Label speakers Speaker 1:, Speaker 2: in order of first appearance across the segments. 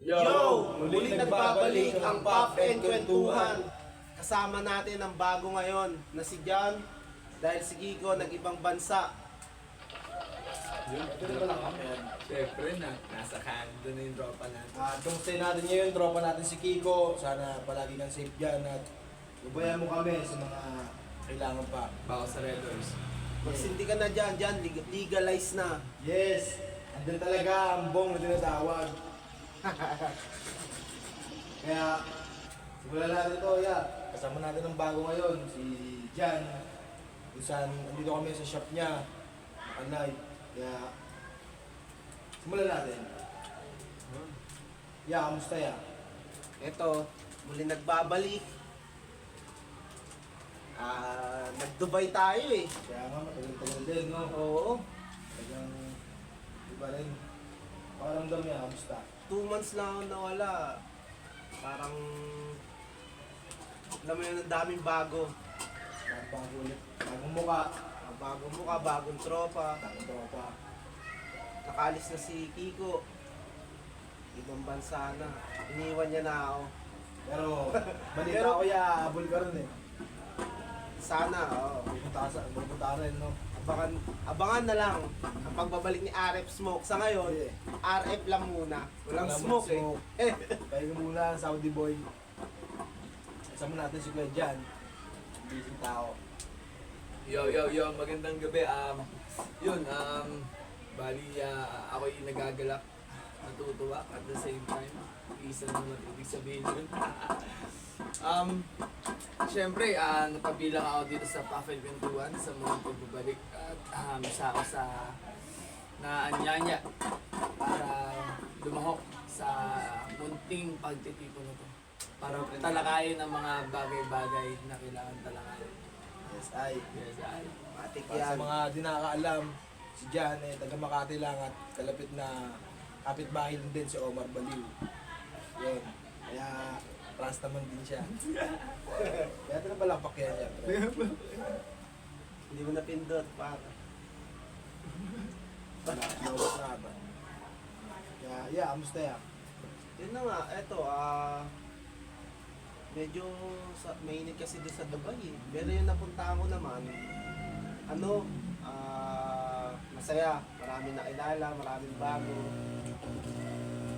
Speaker 1: Yo! Muling nagbabalik ang Pop and Kwentuhan. Kasama natin ang bago ngayon na si John. Dahil si Kiko nag-ibang bansa.
Speaker 2: Siyempre na, nasa Canada na yung tropa natin.
Speaker 3: Kumusta natin ngayon, tropa natin si Kiko. Sana palagi kang safe dyan at lubayan mo kami sa mga kailangan pa.
Speaker 2: Bako sa Red Horse.
Speaker 1: Magsindi ka na dyan, John. Legalize na.
Speaker 3: Yes! Andun talaga ang bong na tinatawag. Kaya, simulan natin ito, yeah. Kasama natin ang bago ngayon, si Jan. Kung saan, andito kami sa shop niya, Anay. Kaya, simulan natin. Yeah, kamusta ya?
Speaker 1: Ito, muli nagbabalik. Nag-Dubai tayo eh.
Speaker 3: Kaya nga, matagal-tagal din, no?
Speaker 1: Oo.
Speaker 3: Talagang, iba rin. Pakaramdam niya, kamusta?
Speaker 1: 2 months lang ako nawala. Parang, alam mo yun, ang daming bago.
Speaker 3: Bago ulit. Bagong mukha.
Speaker 1: Bagong mukha, bagong tropa.
Speaker 3: Bagong tropa.
Speaker 1: Nakalis na si Kiko. Ibang bansa na. Iniwan niya na ako.
Speaker 3: Pero, balita
Speaker 1: Pero-
Speaker 3: ko abol ka rin eh.
Speaker 1: Sana, oo.
Speaker 3: Pupunta ka rin, no?
Speaker 1: Abangan na lang ang pagbabalik ni RF Smoke. Sa ngayon,
Speaker 3: Yeah.
Speaker 1: RF lang muna. Walang
Speaker 3: Walang
Speaker 1: smoke
Speaker 3: smoke.
Speaker 1: eh.
Speaker 3: Pahinga muna, Saudi boy. Kasama natin si Kuya Jan. Busy tao.
Speaker 2: Yo, magandang gabi. Bali, ako yung nagagalak, natutuwa at the same time. Isa naman ibig sabihin yun. Siyempre, napabilang ako dito sa Puff and Kwentuhan sa mga pagbabalik at isa ako sa naanyanya para lumahok sa munting pagtitipon na to. Para talakayin ang mga bagay-bagay na kailangan talakayin.
Speaker 3: Yes, ay.
Speaker 2: Yes, ay.
Speaker 1: Matik
Speaker 3: Para sa
Speaker 1: yan.
Speaker 3: mga di nakakaalam, si Jan taga Makati lang at kalapit na kapitbahay din si Omar Baliw. Yun. Kaya, trust naman din siya. Kaya pinapalakpak yan siya.
Speaker 1: Hindi mo napindot, para.
Speaker 3: Lobos na ba? Kaya, kamusta ya?
Speaker 1: Yun na nga, eto, medyo mainit kasi doon sa Dubai eh. Pero yung napunta ko naman, masaya. Maraming nakilala, maraming bago.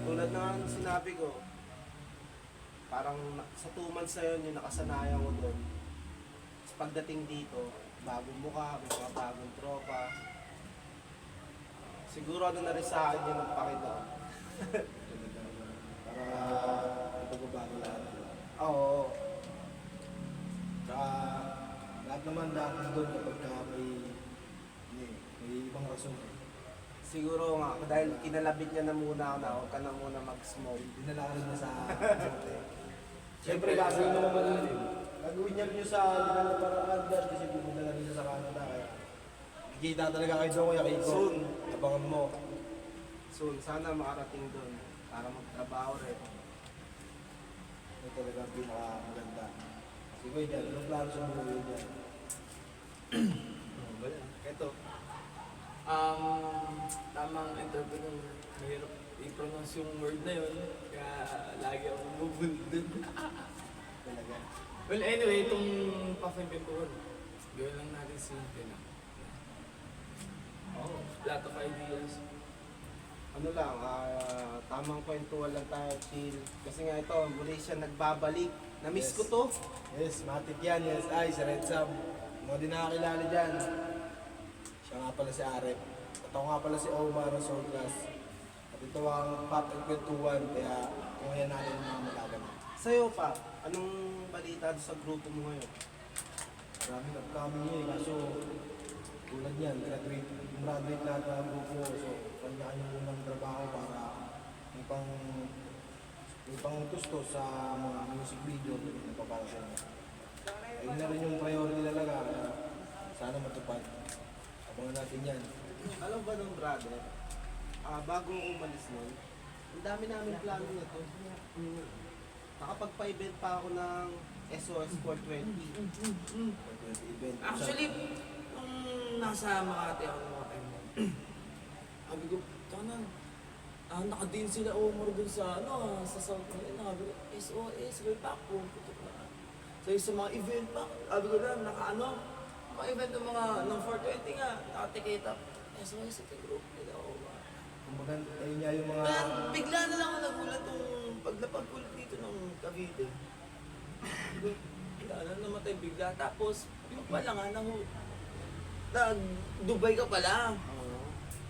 Speaker 1: Tulad na ng sinabi ko, parang sa 2 months na yun, yung nakasanayan ko doon. Tapos pagdating dito, bagong mukha, may mga bagong tropa. Siguro ano na rin sa akin yung nagpakita.
Speaker 3: Para ipagbabago lahat.
Speaker 1: Oo.
Speaker 3: Tsaka, lahat naman dapat doon kapag may ibang rason.
Speaker 1: Siguro nga, dahil kinalabit niya na muna ako na huwag ka na muna mag-smoke.
Speaker 3: Dinala ka rin niya sa Siyempre, gagawin mo naman yun. Gagawin niya rin yun sa dinala para Canada kasi pupunta na rin siya sa Canada. Kaya, kikita talaga kayo doon, Kuya Kiko.
Speaker 1: Soon.
Speaker 3: Abangan mo.
Speaker 1: Soon, sana makarating doon para magtrabaho rin.
Speaker 3: Ito talaga ang pinakamaganda. Kasi Kuya Jan, anong plano sa buhay niya?
Speaker 2: Ito. Tamang entrepreneur. Mahirap i-pronounce yung word na yun. Kaya lagi akong mabulod dun.
Speaker 3: Talaga.
Speaker 2: Well, anyway, itong Puff and Kwentuhan, gawin lang natin simple na. Oh, lot of ideas.
Speaker 1: Ano lang, tamang kwentuhan lang tayo, chill. Kasi nga ito, muli siya nagbabalik. Na-miss
Speaker 3: Yes.
Speaker 1: ko to.
Speaker 3: Yes, matik yan. Yes, ay, sa Red Sam. Mga di nakakilala dyan. Siya nga pala si Arep. At ako nga pala si Omar Soul Class. At ito ang Pop and Kwentuhan. Kaya, kung yan natin ang mga magaganap.
Speaker 1: Sa'yo pa, anong balita sa grupo mo ngayon?
Speaker 3: Maraming upcoming yun, kaso tulad yan, graduate lahat ng grupo. So, kanya-kanya munang trabaho para may pang gusto sa mga music video na para sa inyo. Ayun na rin yung priority talaga na sana matupad. Abangan natin yan.
Speaker 1: Alam ba nung brother, bago ako umalis nun, ang dami namin plano na to. Nakapagpa-event pa ako ng SOS 420.
Speaker 3: Event.
Speaker 2: Actually, nung nasa Makati ako ng mga time, sabi ko, nakadin sila Omar dun sa, sa South Korea. Sabi ko, SOS, may pakpo. Putok na. So yung sa mga event pa, sabi ko lang, mga event ng mga, ng 420 nga, nakatikita. SOS sa group nila, Omar.
Speaker 3: Kumbaga, ayun nga yung mga...
Speaker 2: Pero bigla na lang ako nagulat nung paglapag ko ulit dito ng Cavite. Bigla na namatay bigla. Tapos, yung pala nga, nag-Dubai ka pala.
Speaker 1: Oo.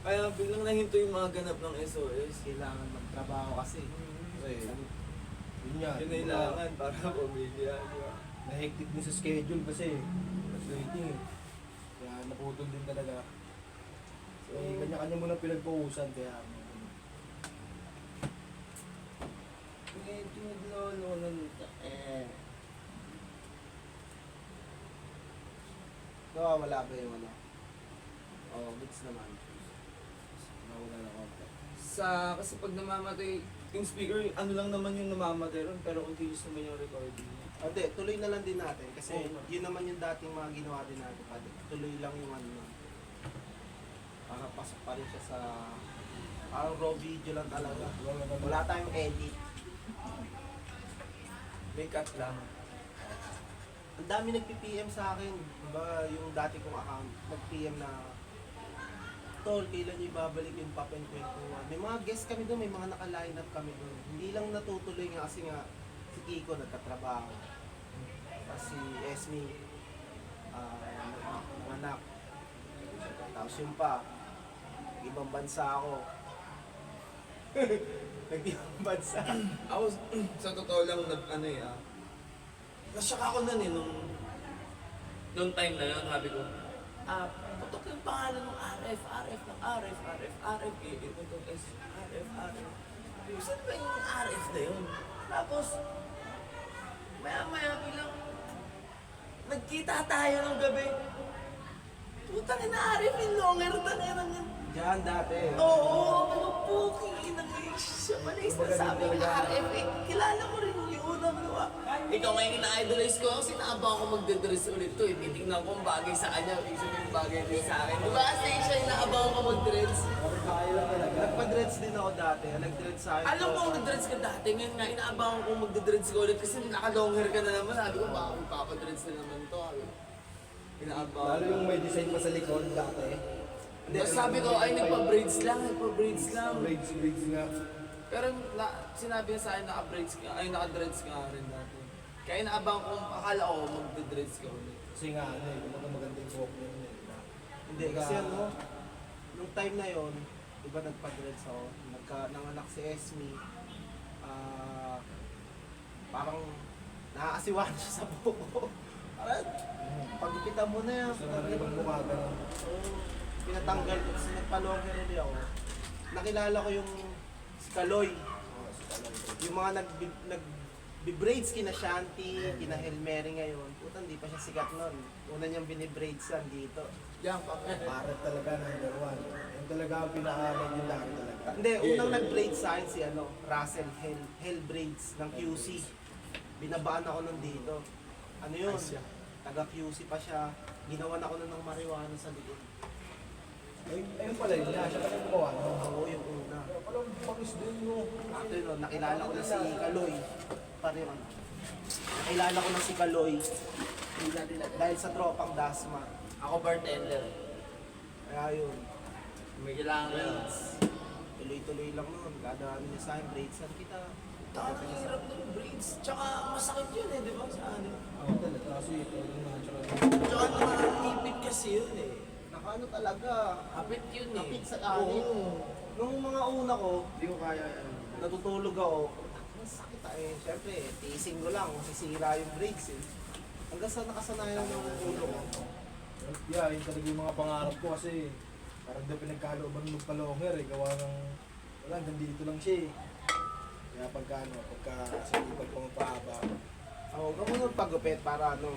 Speaker 2: Kaya biglang nahinto yung mga ganap ng SOS.
Speaker 1: Kailangan magtrabaho kasi.
Speaker 3: Kasi, yun nga.
Speaker 2: Kinailangan para pamilya. Di ba?
Speaker 3: Na-hectic din sa schedule kasi. Frustrating eh. Kaya naputol din talaga. So, kanya-kanya mo na pinagpuusan kaya
Speaker 2: Medyo naglolo nun.
Speaker 1: Nawawala ba yung ano? Oo, goods naman.
Speaker 3: nawala na konti.
Speaker 2: Kasi pag namamatay, yung speaker, ano lang naman yung namamatay ron, pero continuous naman yung recording.
Speaker 1: Hindi, tuloy na lang din natin kasi
Speaker 2: Oo.
Speaker 1: yun naman yung dating mga ginawa din natin. Tuloy lang yung ano. Para pasok pa rin siya sa parang raw video lang talaga. Wala tayong edit.
Speaker 2: May cut lang.
Speaker 1: Ang dami nagpi-PM sa akin. Diba yung dati kong account, nag-PM na Tol, kailan nyo ibabalik yung Pop and Kwentuhan? May mga guest kami doon, may mga naka-line up kami doon. Hindi lang natutuloy nga kasi nga si Kiko nagkatrabaho. Tapos si Esme, nanganak. Tapos yun pa, ibang bansa ako. Nag-ibang bansa.
Speaker 2: Ako, sa totoo lang, nasyak ako nun nung time na yun, sabi ko, putok yung pangalan ng RF, ito itong S, RF. Saan ba yung RF na yun? Tapos, maya bilang, nagkita tayo ng gabi. Putang ina RF, yung longer, tangin ng
Speaker 1: Diyan dati.
Speaker 2: Oo, pero puki, siya pala yung sinasabi ng RF eh. Kilala mo rin yun, ano. Ikaw ngayon ina-idolize ko, kasi naabang ako magdadress ulit to eh. Titignan ko ang bagay sa kanya, ibig sabihin bagay din sa akin. Diba kasi siya inaabang ako mag-dreads?
Speaker 1: Nagpa-dreads din ako dati. Nag-dreads sa akin.
Speaker 2: Alam mo kung nag-dreads ka dati, ngayon nga inaabangan ko magdadreads ka ulit kasi naka-long hair ka na naman. Sabi ko, baka magpapadreads na naman to. Inaabangan.
Speaker 3: Lalo yung may design pa sa likod dati.
Speaker 2: Tapos sabi ko, ay nagpa-braids lang.
Speaker 3: Braids nga.
Speaker 2: Pero sinabi niya sa akin naka-braids ka, ay naka-dreads ka rin dati. Kaya inaabang ko, akala ko magde-dreads ka ulit.
Speaker 3: Kasi nga, maganda yung buhok niya.
Speaker 1: Hindi, kasi ano, nung time na yon, di ba nagpa-dreads ako, nanganak si Esme, parang nakakasiwahan siya sa buhok ko. Parang, pagkikitan mo na yan.
Speaker 3: Gusto naman ibang mukha ganun.
Speaker 1: Pinatanggal ko, kasi nagpa-long hair ulit ako. Nakilala ko yung si Kaloy. Yung mga nag-braids kina Shanti, kina Hail Mary ngayon. Puta, hindi pa siya sikat nun. Una niyang binibraidsan dito.
Speaker 2: Yan,
Speaker 3: Parang talaga number one. Yung talaga ang pinaka-legendary talaga.
Speaker 1: Hindi, unang nag-braid sa akin si Russell Hell Braids ng QC. Binabaan ako nun dito. Ano yun? Taga QC pa siya. Ginawan ako nun ng marijuana sa likod.
Speaker 3: Ayun pala yun na, siya pala yung mukha.
Speaker 1: Oo, yung una.
Speaker 3: Parang pakis din mo.
Speaker 1: After nun, nakilala ko na si Kaloy. Pare yun. Nakilala ko na si Kaloy. Dahil sa tropang Dasma.
Speaker 2: Ako bartender.
Speaker 1: Kaya yun.
Speaker 2: May kailangan ka yun.
Speaker 1: Braids. Tuloy-tuloy lang nun. Kada ano niya sa akin, braidsan kita.
Speaker 2: Taka ng hirap ng braids. Tsaka masakit yun eh, di ba? Sa ano?
Speaker 3: Oo, talaga. Kasi ito yung natural.
Speaker 2: Tsaka nakakipit kasi yun eh.
Speaker 1: Nakaano talaga.
Speaker 2: Kapit yun eh.
Speaker 1: Kapit sa akin. Nung mga una ko,
Speaker 3: Hindi ko kaya
Speaker 1: natutulog ako. Ang sakit eh. Siyempre, tiising ko lang. Masisira yung brakes eh. Hanggang sa nakasanayan ng ulo ko.
Speaker 3: Yeah, yun talaga yung mga pangarap ko kasi parang daw pinagkalooban mo magpa-longer eh. Gawa ng, wala, hanggang dito lang siya eh. Kaya pagka sa ipag pang paaba.
Speaker 1: Oo, gawin mo pagupit para ano.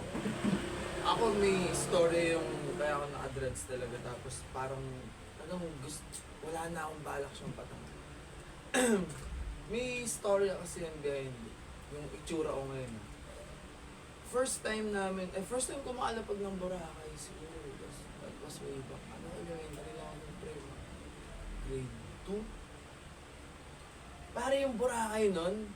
Speaker 2: Ako may story yung kaya ako naka-dreads talaga tapos parang wala na akong balak siyang patang. May story kasi yan behind yung itsura ko ngayon. First time ko makalapag ng Boracay siguro. That was way back. Elementary lang ako ng prema. Grade 2. Pare yung Boracay nun,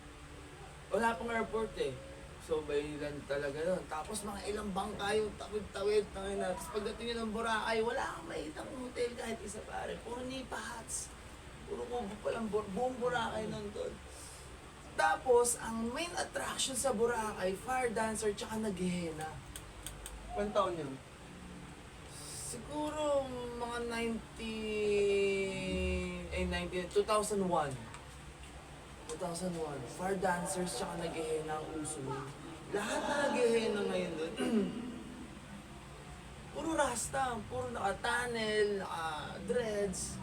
Speaker 2: wala pang airport eh. So by land talaga nun. Tapos mga ilang bangka yung tawid-tawid. Tapos pagdating nyo ng Boracay, wala kang makitang hotel kahit isa pare. Puro nipa huts. Puro kubo palang buong Boracay nun doon. Tapos, ang main attraction sa Boracay, fire dancer tsaka naghihena.
Speaker 1: Ilang taon yun?
Speaker 2: Siguro mga 2001. 2001. Fire dancers tsaka naghihena ang uso nun. Lahat na naghihena ngayon doon. Puro rasta, puro naka-tunnel, naka-dreads.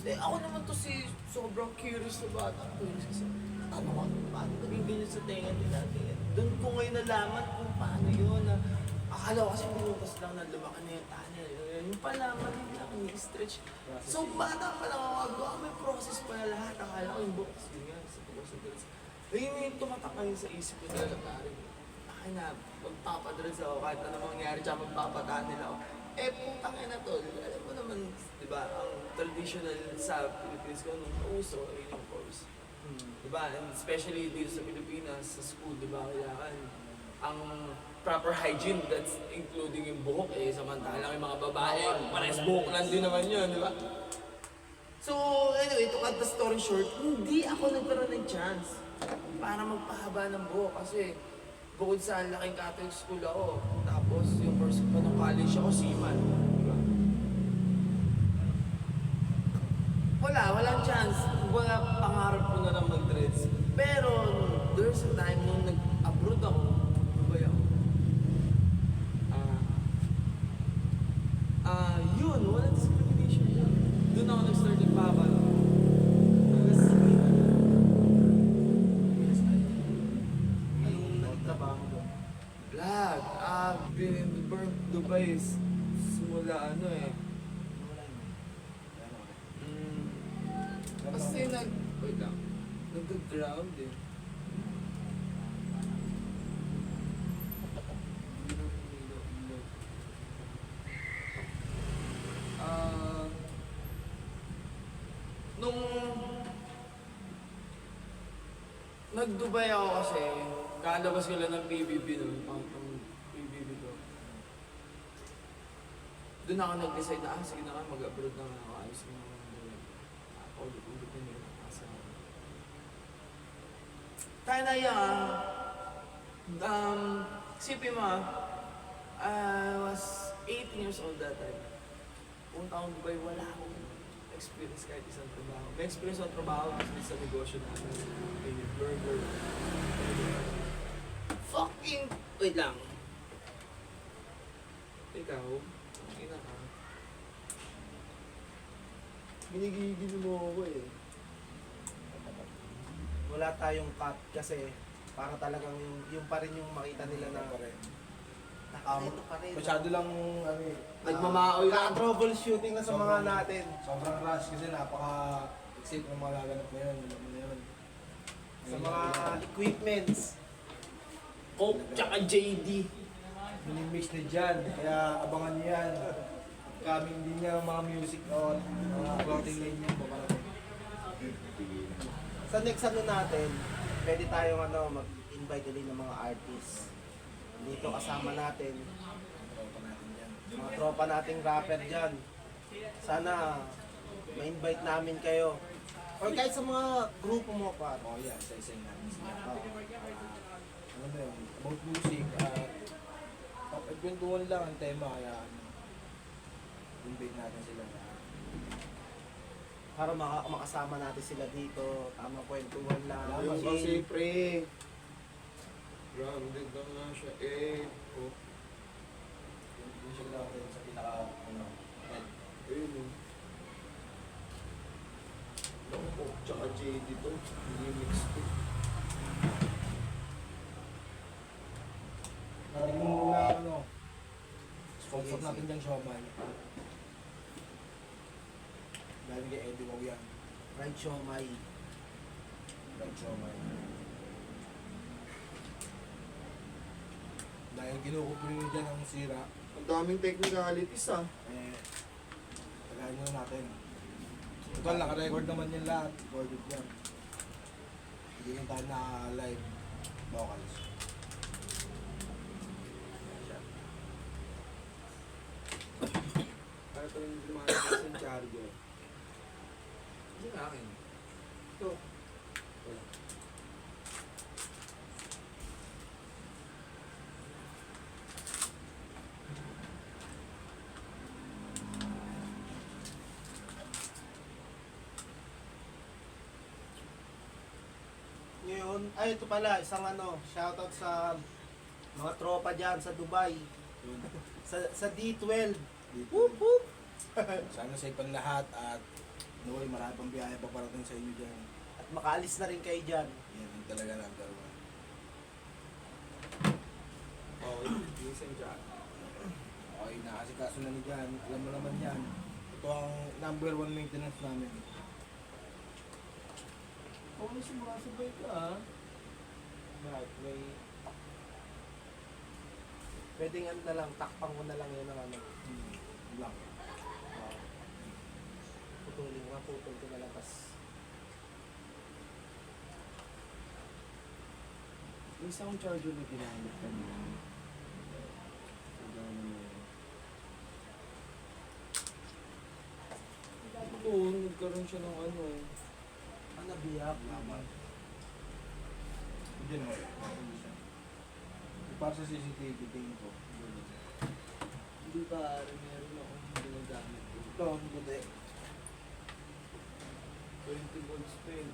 Speaker 2: Ako naman to si sobrang curious na bata. Curious kasi, ano ko, paano naging ganyan sa tenga nila? Doon ko ngayon nalaman kung paano yun. Akala ko kasi binutas lang na lumaki na yung tunnel. Yung pala, mali lang, ni-stretch. So, bata pa lang ako, may process pala lahat. Akala ko yung bukas, yun nga, sa bukas ng dreads. Ayun yung tumatak ngayon sa isip ko talaga, pare. Akin na, magpapadreads ako, kahit ano mangyari dyan, magpapatunnel ako. Eh, putang ina tol, alam mo naman, di ba, ang traditional sa Philippines ko nung uso, yun yung course. Di ba, and especially dito sa Pilipinas, sa school, di ba, kailangan ang proper hygiene, that's including yung buhok, eh, samantalang yung mga babae, pares buhok lang din naman yun, di ba? So, anyway, to cut the story short, hindi ako nagkaroon ng chance para magpahaba ng buhok kasi bukod sa laking Catholic school ako, tapos yung first ko ng college ako, seaman. Diba? Walang chance. Wala pangarap ko na lang mag-dreads. Pero there's a time nung nag-abroad ako, Dubai ako. Yun, walang discrimination yun. Doon ako nag-start yung papa.
Speaker 1: Anong nagtrabaho mo?
Speaker 2: Vlog. Been in Dubai simula ano eh. Kasi wait lang. Nag-ground eh. Nung nag-Dubai ako kasi, kalabas ko lang ng PBB nun, pang PBB ko. Doon ako nag-decide na, sige na nga, mag-abroad na nga ako, ayos na nga doon. Ulit-ulit na nila nakasa. Tayo na yan, sipin mo I was 18 years old that time. Punta akong Dubai, wala akong experience kahit isang trabaho. May experience ang trabaho kasi sa negosyo namin. May burger. Fucking... Wait lang. Ikaw, ina ka. Binigigil mo ako eh.
Speaker 1: Wala tayong cut kasi para talagang yung pa rin yung makita nila na ito pa rin.
Speaker 3: Masyado lang, ano eh,
Speaker 2: Nagmamaoy lang.
Speaker 1: Troubleshooting na sa mga
Speaker 3: Sobrang-
Speaker 1: natin.
Speaker 3: sobrang rush kasi napaka-exit ng mga gaganap na yun. Alam mo na yun.
Speaker 1: Sa mga equipments.
Speaker 2: Coke tsaka JD.
Speaker 3: Minimix na dyan, kaya abangan niyo yan. Coming din niya mga music on, mga clothing line niya, paparating.
Speaker 1: Sa next ano natin, pwede tayong mag-invite ulit ng mga artists. Dito kasama natin,
Speaker 3: Tropa natin yan.
Speaker 1: mga tropa nating rapper dyan. Sana ma-invite namin kayo. Or kahit sa mga grupo mo pa.
Speaker 3: Oh yeah, isa-isa natin sila.
Speaker 1: Oo.
Speaker 3: Ano ba yun? About music, pagkwentuhan lang ang tema, kaya invite natin sila.
Speaker 1: Para makasama natin sila dito, tamang kwentuhan lang.
Speaker 3: Ayun
Speaker 1: chill.
Speaker 3: kasi pre, grounded lang nga siya oh. Hindi siya natin sa pinaka, head.
Speaker 2: Ayun o. Coke tsaka JD to. Remix to.
Speaker 3: Narinig mo muna sponsor natin dyan siomay. Dahil kay Eddie Wow yan.
Speaker 1: Fried siomay.
Speaker 3: Right siomay. Dahil kinukupin nyo dyan ang sira,
Speaker 2: Ang daming technicalities ah.
Speaker 3: eh, tagayin nyo natin. Total, naka-record naman yung lahat. Recorded yan. Hindi lang tayo naka-live vocals. Para pa rin lumalabas yung charger.
Speaker 2: Hindi na akin.
Speaker 3: Ito. Wala.
Speaker 1: Ngayon, ay ito pala, isang shoutout sa mga tropa dyan sa Dubai.
Speaker 3: Yun.
Speaker 1: Sa D12.
Speaker 3: Dito.
Speaker 1: Whoop whoop!
Speaker 3: Sana safe ang lahat at Noy, marami pang biyahe pa parating sa inyo dyan.
Speaker 1: At makaalis na rin kayo dyan.
Speaker 3: Yan, yung talaga number one.
Speaker 2: Okay, listen dyan.
Speaker 3: Okay, nakasikaso na ni Jan. Alam mo naman yan. Ito ang number one maintenance namin.
Speaker 2: Oo, sumasabay ka ha.
Speaker 1: Right, may... Pwedeng ano na lang, takpang ko na lang yun ng ano.
Speaker 3: Black.
Speaker 1: Putulin ko nga, putol ko na lang. Tas,
Speaker 3: Yung sound charger na ginamit kanina.
Speaker 2: Oo, nagkaroon siya ng ano.
Speaker 1: ano biyak?
Speaker 3: Laman. Hindi naman. Hindi siya. Para sa CCTV tingin ko.
Speaker 2: Hindi pa, meron akong ginagamit.
Speaker 3: Ito, ang puti.
Speaker 2: 20 volts pa yun.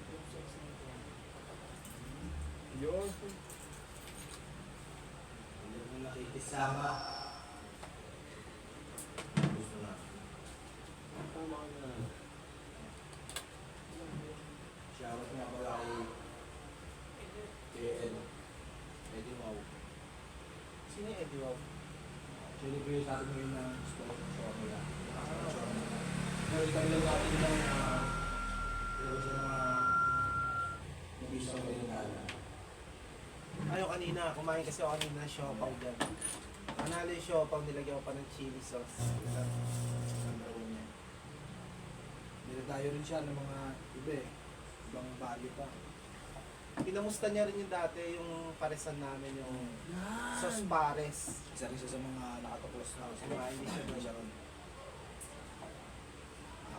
Speaker 2: Yun.
Speaker 3: Hindi mo nakikisama. Gusto na.
Speaker 2: Tama ka na.
Speaker 3: Shoutout nga pala kay Ed. Eddie Mau.
Speaker 1: Sino yung Eddie Wow?
Speaker 3: Actually, ko yung sabi mo yun na sport formula. Pero kami lang natin lang na pero sa mga nabisa ko yung gala.
Speaker 1: Ayaw kanina, kumain kasi ako kanina ng siopaw dyan. Panalo yung siopaw, nilagyan ko pa ng chili sauce.
Speaker 3: Number one niya. Dinadayo rin siya ng mga iba eh. Ibang bali pa.
Speaker 1: Pinamusta niya rin yung dati, yung paresan namin, yung sauce pares.
Speaker 3: Isa rin siya sa mga nakatuklos na kasi
Speaker 1: Mga hindi siya
Speaker 3: siya ron.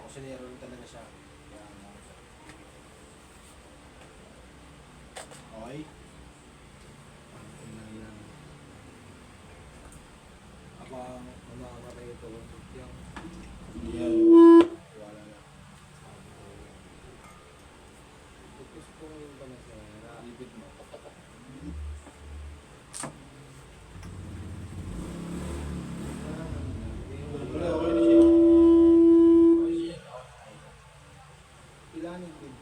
Speaker 3: Kusinero rin talaga siya. Kaya ano. Okay. Abang mamamatay ito. Yan. Wala na.
Speaker 2: Focus ko ngayon ba na sa
Speaker 3: Lipid mo. Wala, okay na siya. Okay siya. Ilan yung TV?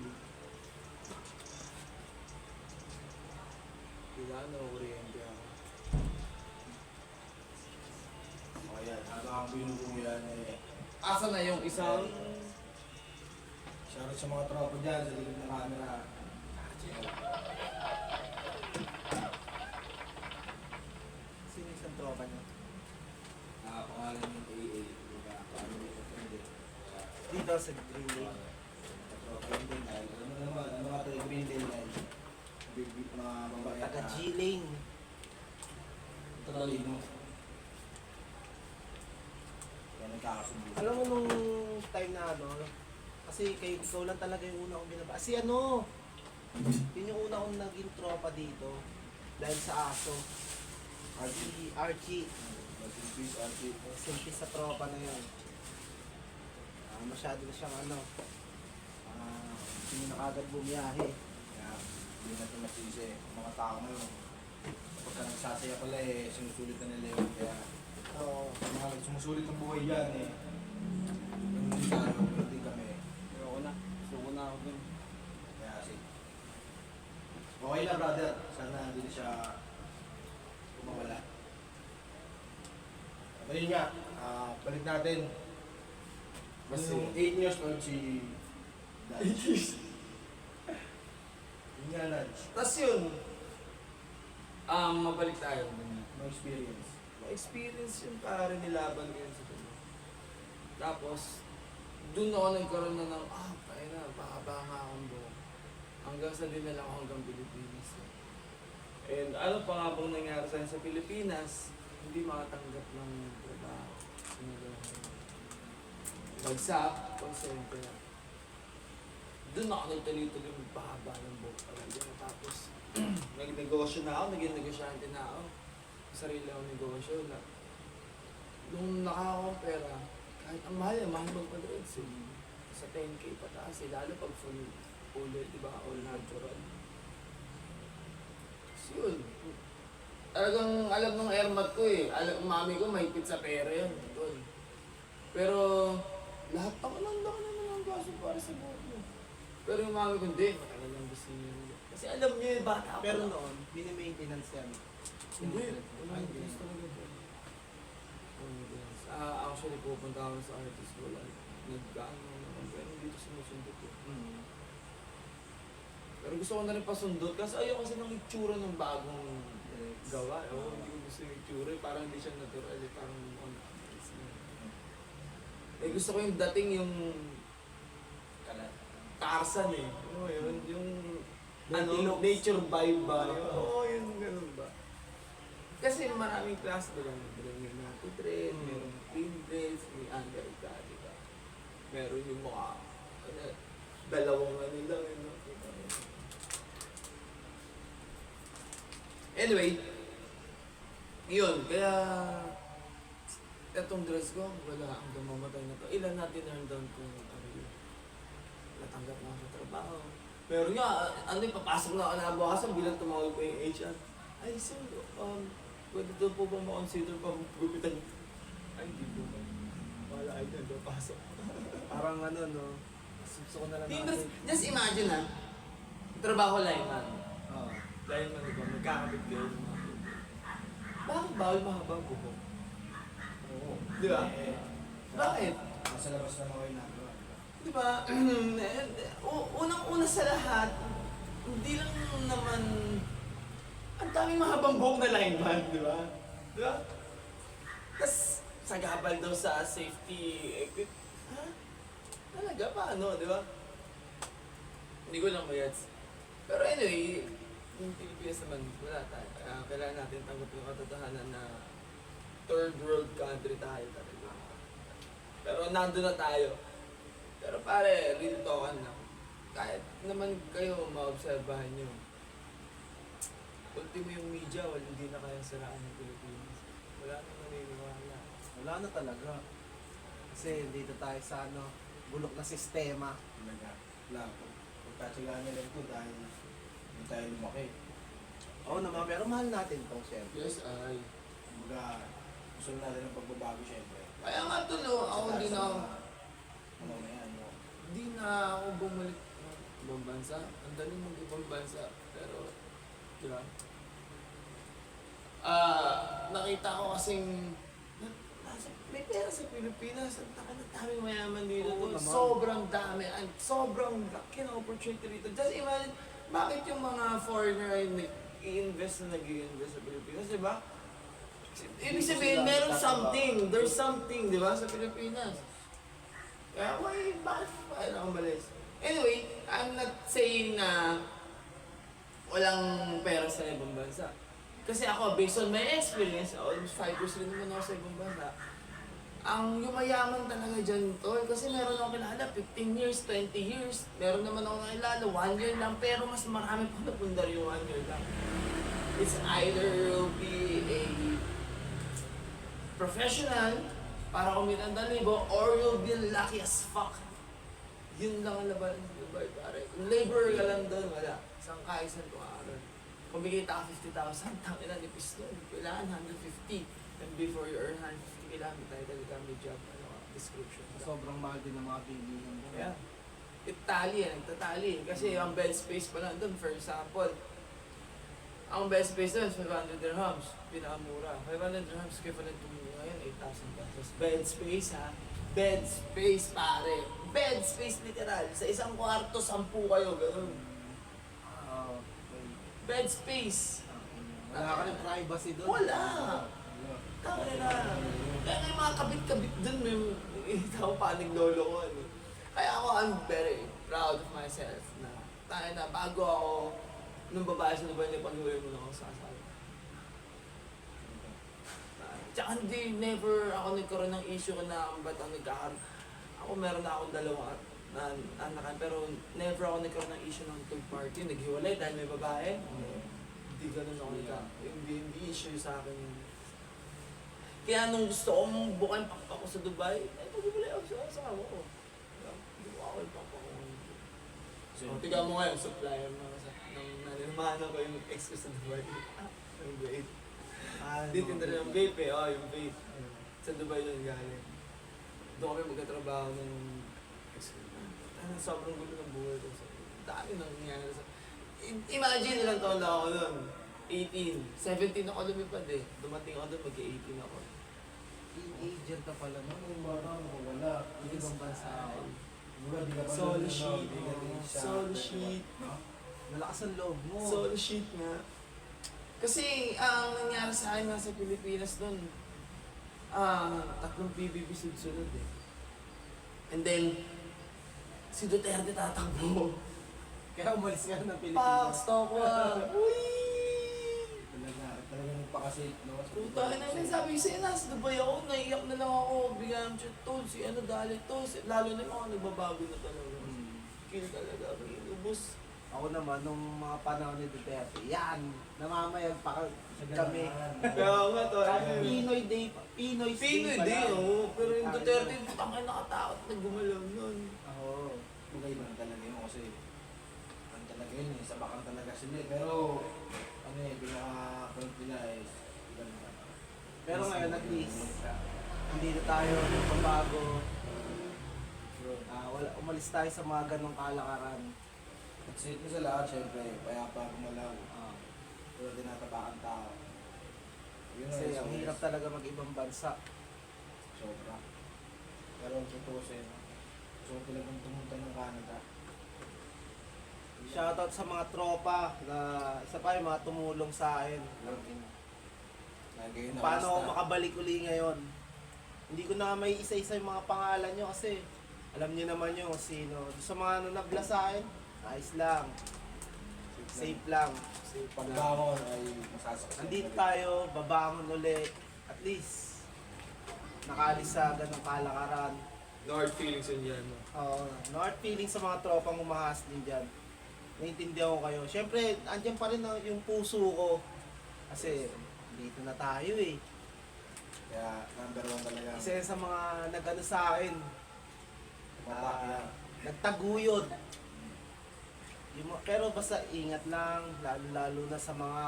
Speaker 2: Kailangan na oriente ako.
Speaker 3: Okay yan. Habang binubuo yan eh.
Speaker 2: Asa na yung isang?
Speaker 3: Shoutout sa mga tropa dyan sa likod ng camera.
Speaker 1: Sino yung isang tropa niya?
Speaker 3: Pangalan yung AA. Diba? Paano yung friend eh.
Speaker 1: Dito sa Green Lake.
Speaker 3: Tropa yung din. Alam mo naman, ano mga tayo Green Day Line. Mga babae
Speaker 1: Taga G-Lane.
Speaker 3: Tagalino. Kaya nagkakasundo.
Speaker 1: Alam mo nung time na kasi ikaw lang talaga yung una kong binaba. Si yun yung una kong naging tropa dito. Dahil sa aso. Si Archie.
Speaker 3: Mag-increase RT.
Speaker 1: Simple sa tropa na yun. Masyado na siyang hindi na kagad bumiyahe.
Speaker 3: Kaya hindi natin masisi. Mga tao mo yun. Kapag ka nagsasaya pala eh, sinusulit na nila yun. Kaya
Speaker 1: Oo.
Speaker 3: mga sumusulit ang buhay yan eh. Yung tayo, hindi kami.
Speaker 2: Ayoko na. Gusto ko na ako dun.
Speaker 3: Kaya okay lang brother. Sana hindi na siya kumawala. Ayun nga, balik natin.
Speaker 2: Basta
Speaker 3: Yung 8 years old si Dad. Yun nga, Nudge.
Speaker 2: Tapos yun, mabalik tayo.
Speaker 3: No experience.
Speaker 2: Ma-experience yun para nilaban ko yun sa tuloy. Tapos, doon ako nagkaroon na ng, kaya na, baka nga akong buhok. Hanggang sa dinala ako hanggang Pilipinas. And ano pa nga bang nangyari sa akin sa Pilipinas, hindi makatanggap ng trabaho. Bagsak, konsente. Doon ako nagtuloy-tuloy magpahaba ng buhok talaga. Tapos, nagnegosyo na ako, naging negosyante na ako. Sarili akong negosyo. Nung nakaka akong pera, kahit ang mahal magpa-dreads eh. Sa 10K pataas eh, lalo pag full ulit, di ba? All natural. So yun. Talagang alam ng airmat ko eh. Alam ng mami ko, mahigpit sa pera yun. Doon. Pero lahat pa lang naman ang gaso para sa buhok mo. Pero yung mami ko, hindi. Matagal lang gusto niya. Kasi alam niyo yung bata ako.
Speaker 1: Pero noon, mini-maintenance yan.
Speaker 2: Hindi. Wala yung gusto talaga doon. Actually, pupunta ako sa artist school. Nag-ano naman. Pero hindi ko sinusundot eh. Pero gusto ko na rin pasundot kasi ayaw kasi ng itsura ng bagong gawa. Hindi ko gusto yung itsura. Parang hindi siya natural. Parang gusto ko yung dating yung Tarzan eh. Yung nature vibe ba? Yung ganun ba? Kasi maraming klase doon. May natin-trend, merong clean braids, may undercut, diba? Meron yung mukha. Dalawang ano lang. Anyway, yun. Kaya, etong dress ko, wala hanggang mamatay na to. Ilan natin earn down kung natanggap na ako sa trabaho. Pero nga, papasok na ako na bukasan bilang tumawag ko yung HR. Ay, sir, pwede doon po ba ma-consider pa gupitan? Ay, hindi po ba? Wala kayo doon, papasok.
Speaker 1: Parang ano, no? Gusto ko na lang
Speaker 2: Just imagine trabaho lineman.
Speaker 1: Oo.
Speaker 2: Lineman ito, magkakabit kayo ng mga buhok. Bakit bawal mahaba ang buhok?
Speaker 3: Oo.
Speaker 2: Di ba? Bakit?
Speaker 3: Nasa labas na ako yung nagawa.
Speaker 2: Di ba? Unang-una sa lahat, hindi lang naman ang daming mahabang buhok na lineman, di ba? Di ba? Tapos, sagabal daw sa safety equipment. Ha? Talaga pa, di ba? Hindi ko lang mayats. Pero anyway, yung Pilipinas naman, wala tayo. Kailangan natin tanggapin yung katotohanan na third world country tayo talaga. Pero nandun na tayo. Pero pare, real talk na. Kahit naman kayo maobserbahan nyo. Ultimo yung media, hindi na kayang siraan ng Pilipinas. Wala na naniniwala.
Speaker 1: Wala na talaga. Kasi dito tayo sa bulok na sistema.
Speaker 3: Talaga. Wala po. Pagkatsagaan nila ito dahil hindi tayo lumaki.
Speaker 1: Oo naman, pero mahal natin to, syempre.
Speaker 2: Yes, ay.
Speaker 3: Kumbaga, gusto na natin ng pagbabago syempre.
Speaker 2: Kaya nga tulo, ako hindi na ako. Hindi na ako bumalik ng ibang bansa. Ang dali mag-ibang bansa. Pero, di ba? Nakita ko kasing may pera sa Pilipinas. Ang daming mayaman dito.
Speaker 1: Oo
Speaker 2: Tol.
Speaker 1: naman.
Speaker 2: Sobrang dami. At sobrang laki ng opportunity dito. Just imagine, bakit yung mga foreigner ay nag-i-invest na nag-i-invest sa Pilipinas, di ba? Ibig sabihin, meron something. There's something, di ba, sa Pilipinas. Kaya, bakit ako umalis? Anyway, I'm not saying na walang pera sa ibang bansa. Kasi ako, based on my experience, almost 5 years rin naman ako sa ibang bansa, ang yumayaman talaga dyan, tol. Kasi meron akong kilala, 15 years, 20 years. Meron naman akong kilala, 1 year lang. Pero mas marami pa napundar yung 1 year lang. It's either you'll be a professional para kumita ng 1,000 or you'll be lucky as fuck. Yun lang ang laban ng Dubai, pare. Kung laborer ka lang doon, wala. Isang kaisan kung aaron. Kung bigita ka 50,000, tangina ni Pisto. Kailangan 150. And before you earn 150, kailangan mo tayo talaga may job, description.
Speaker 1: Sobrang mahal din ng mga bilihan.
Speaker 2: Yeah. Nagtatali. Kasi ang bed space pa lang doon, for example, ang bed space doon is 500 dirhams, pinakamura. 500 dirhams equivalent to ngayon, 8,000 pesos. Bed space bed space pare. Bed space literal. Sa isang kwarto, 10 kayo, gano'n. Bed space.
Speaker 1: Wala ka rin privacy doon.
Speaker 2: Wala. Tama na. Kaya nga yung mga kabit-kabit doon, may tao pa naglolo ko. Kaya ako, I'm very proud of myself na tayo na bago ako nung babae sa Dubai, pag-uwi mo na ako sa asawa. Tsaka hindi, never ako nagkaroon ng issue na ba't ako nagkakaroon. Ako meron na akong dalawa na anakan, pero never ako nagkaroon ng issue ng third party. Naghiwalay dahil may babae. Hindi ganun ako hindi issue sa akin yun. Kaya nung gusto kong bukan pakpak ko sa Dubai, pag-uwi ako sa asawa ko. Hindi ko ako pakpak ko. So, tiga mo ngayon, supplier mo nung nanilmahan ko yung ex ko sa Dubai. Yung vape. Hindi tinda rin yung vape eh. Oh, yung vape. Sa Dubai yun galing. Doon kami magkatrabaho ng ex ko. Sobrang gulo ng buhay ko. Dami nang nangyayari sa... Imagine ilang taon na ako nun. 18. 17 ako lumipad eh. Dumating ako doon, mag-18 ako.
Speaker 1: Teenager ka pala no?
Speaker 3: Yung bata mo, wala.
Speaker 1: Ibang bansa ako.
Speaker 2: Solo sheet. Solo sheet.
Speaker 1: Malakas ang loob mo.
Speaker 2: Solo sheet nga. Kasi ang nangyari sa akin nga sa Pilipinas doon, tatlong PBB sunod eh. And then, si Duterte tatakbo.
Speaker 1: Kaya umalis ka ng
Speaker 2: Pak!
Speaker 1: Pilipinas.
Speaker 2: Stop one! Uy!
Speaker 3: Talaga nagpakasafe, no?
Speaker 2: Puta na yun, sabi ko sa'yo, nasa Dubai ako, naiyak na lang ako, bigyan siya, tol, si ano dali to, lalo na yung mga nagbabago na talaga. Kill talaga, inubos.
Speaker 1: Ako naman, nung mga panahon ni Duterte, yan, namamayag pa kami.
Speaker 2: Kaya nga to,
Speaker 1: Pinoy Day, Pinoy
Speaker 2: Pinoy
Speaker 1: pa
Speaker 2: din,
Speaker 1: lang.
Speaker 2: oo. Pero yung Duterte, tangay nakatakot na gumalaw nun.
Speaker 1: Oo.
Speaker 3: Magaiba na talaga yun kasi ano talaga yun eh, sabakan talaga sila eh. Pero ano eh, pinaka-point nila is iba naman.
Speaker 1: Pero ngayon, at least, hindi na tayo nagpabago. Umalis tayo sa mga ganong kalakaran.
Speaker 3: At sa ito sa lahat, syempre, payapa gumalaw. Pero tinatabakan tao. Yun
Speaker 1: Kasi
Speaker 3: ang
Speaker 1: ang
Speaker 3: SOS.
Speaker 1: hirap talaga mag-ibang bansa.
Speaker 3: Sobra. Pero ang totoo sa'yo, gusto ko talagang pumunta ng Canada.
Speaker 1: Shoutout sa mga tropa na isa pa yung mga tumulong sa akin.
Speaker 3: Lagi na
Speaker 1: Paano ako makabalik uli ngayon? Hindi ko na may isa-isa yung mga pangalan nyo kasi alam niyo naman yung sino. Sa mga nanabla sa akin, ayos lang. Safe lang.
Speaker 3: Pagbangon ay masasakit.
Speaker 1: Andito tayo, babangon uli. At least, nakaalis sa ganong kalakaran.
Speaker 2: No hard feelings yun yan.
Speaker 1: No hard feeling sa mga tropang umahas din dyan. Naiintindihan ko kayo. Siyempre, andyan pa rin yung puso ko. Kasi, dito na tayo eh.
Speaker 3: Kaya number 1 talaga.
Speaker 1: Isa yan sa mga nag-ano sa akin.
Speaker 3: Matakya.
Speaker 1: Nagtaguyod. Pero basta ingat lang, lalo-lalo na sa mga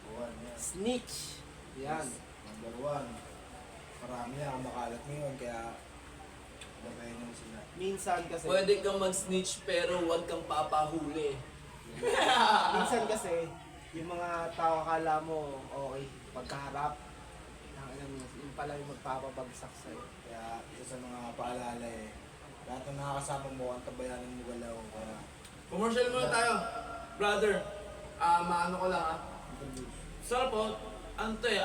Speaker 3: Buwan yan.
Speaker 1: snitch. Yan.
Speaker 3: Number 1. Marami na kumakalat ngayon kaya gabayan nyo sila.
Speaker 1: Minsan kasi,
Speaker 2: Pwede kang mag-snitch pero huwag kang papahuli.
Speaker 1: minsan kasi, yung mga tao akala mo, okay, pagkaharap, yung pala yung magpapabagsak sa'yo.
Speaker 3: Kaya isa sa mga paalala eh, lahat ng nakakasama mo, ang tabayanan mo galaw. Kaya
Speaker 2: Commercial muna tayo. Brother, maano ko lang ah. Sarap po. Ano to eh,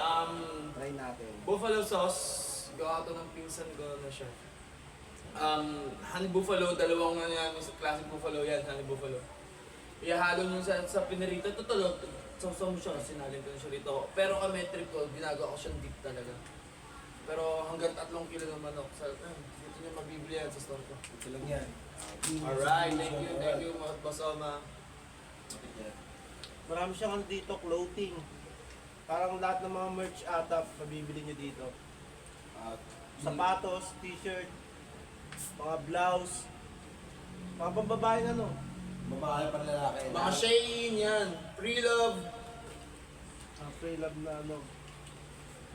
Speaker 1: Try natin.
Speaker 2: buffalo sauce. Gawa to ng pinsan ko na siya. Honey buffalo, dalawang ano yan, sa classic buffalo yan, honey buffalo. Ihalo nyo sa pinirito. Totoo, sausaw mo siya, sinalin ko na siya rito. Pero kami trip ko, ginagawa ko siyang deep talaga. Pero hanggang 3 kilo ng manok. Dito nyo mabibili yan sa store ko.
Speaker 3: ito lang yan.
Speaker 2: Alright, thank you, mga Basoma.
Speaker 1: Marami siyang ano dito, clothing. Parang lahat ng mga merch ata, mabibili nyo dito.
Speaker 3: At
Speaker 1: Sapatos, t-shirt, mga blouse, mga pambabaeng ano.
Speaker 3: babae pa lalaki.
Speaker 2: Mga Shane yan, pre-love.
Speaker 1: Mga pre-love na ano.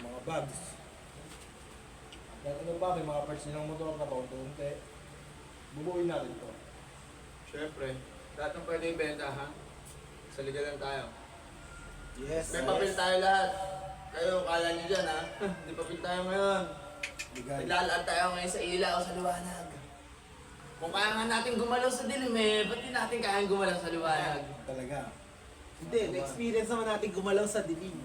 Speaker 3: Mga bags. At ano ba, may mga parts nilang motor na paunti-unti. Bubuuin natin ito.
Speaker 2: Siyempre, lahat ng pwede ibenta ha. Sa ligalan tayo.
Speaker 1: Yes.
Speaker 2: May papel tayo lahat. Kayo, kala nyo dyan ha. Hindi papel tayo ngayon.
Speaker 3: Bigay.
Speaker 2: Naglalaan tayo ngayon sa ilaw, sa liwanag. Kung kaya nga natin gumalaw sa dilim eh, ba't di natin kayang gumalaw sa liwanag?
Speaker 3: Talaga.
Speaker 1: Hindi, na-experience naman natin gumalaw sa dilim.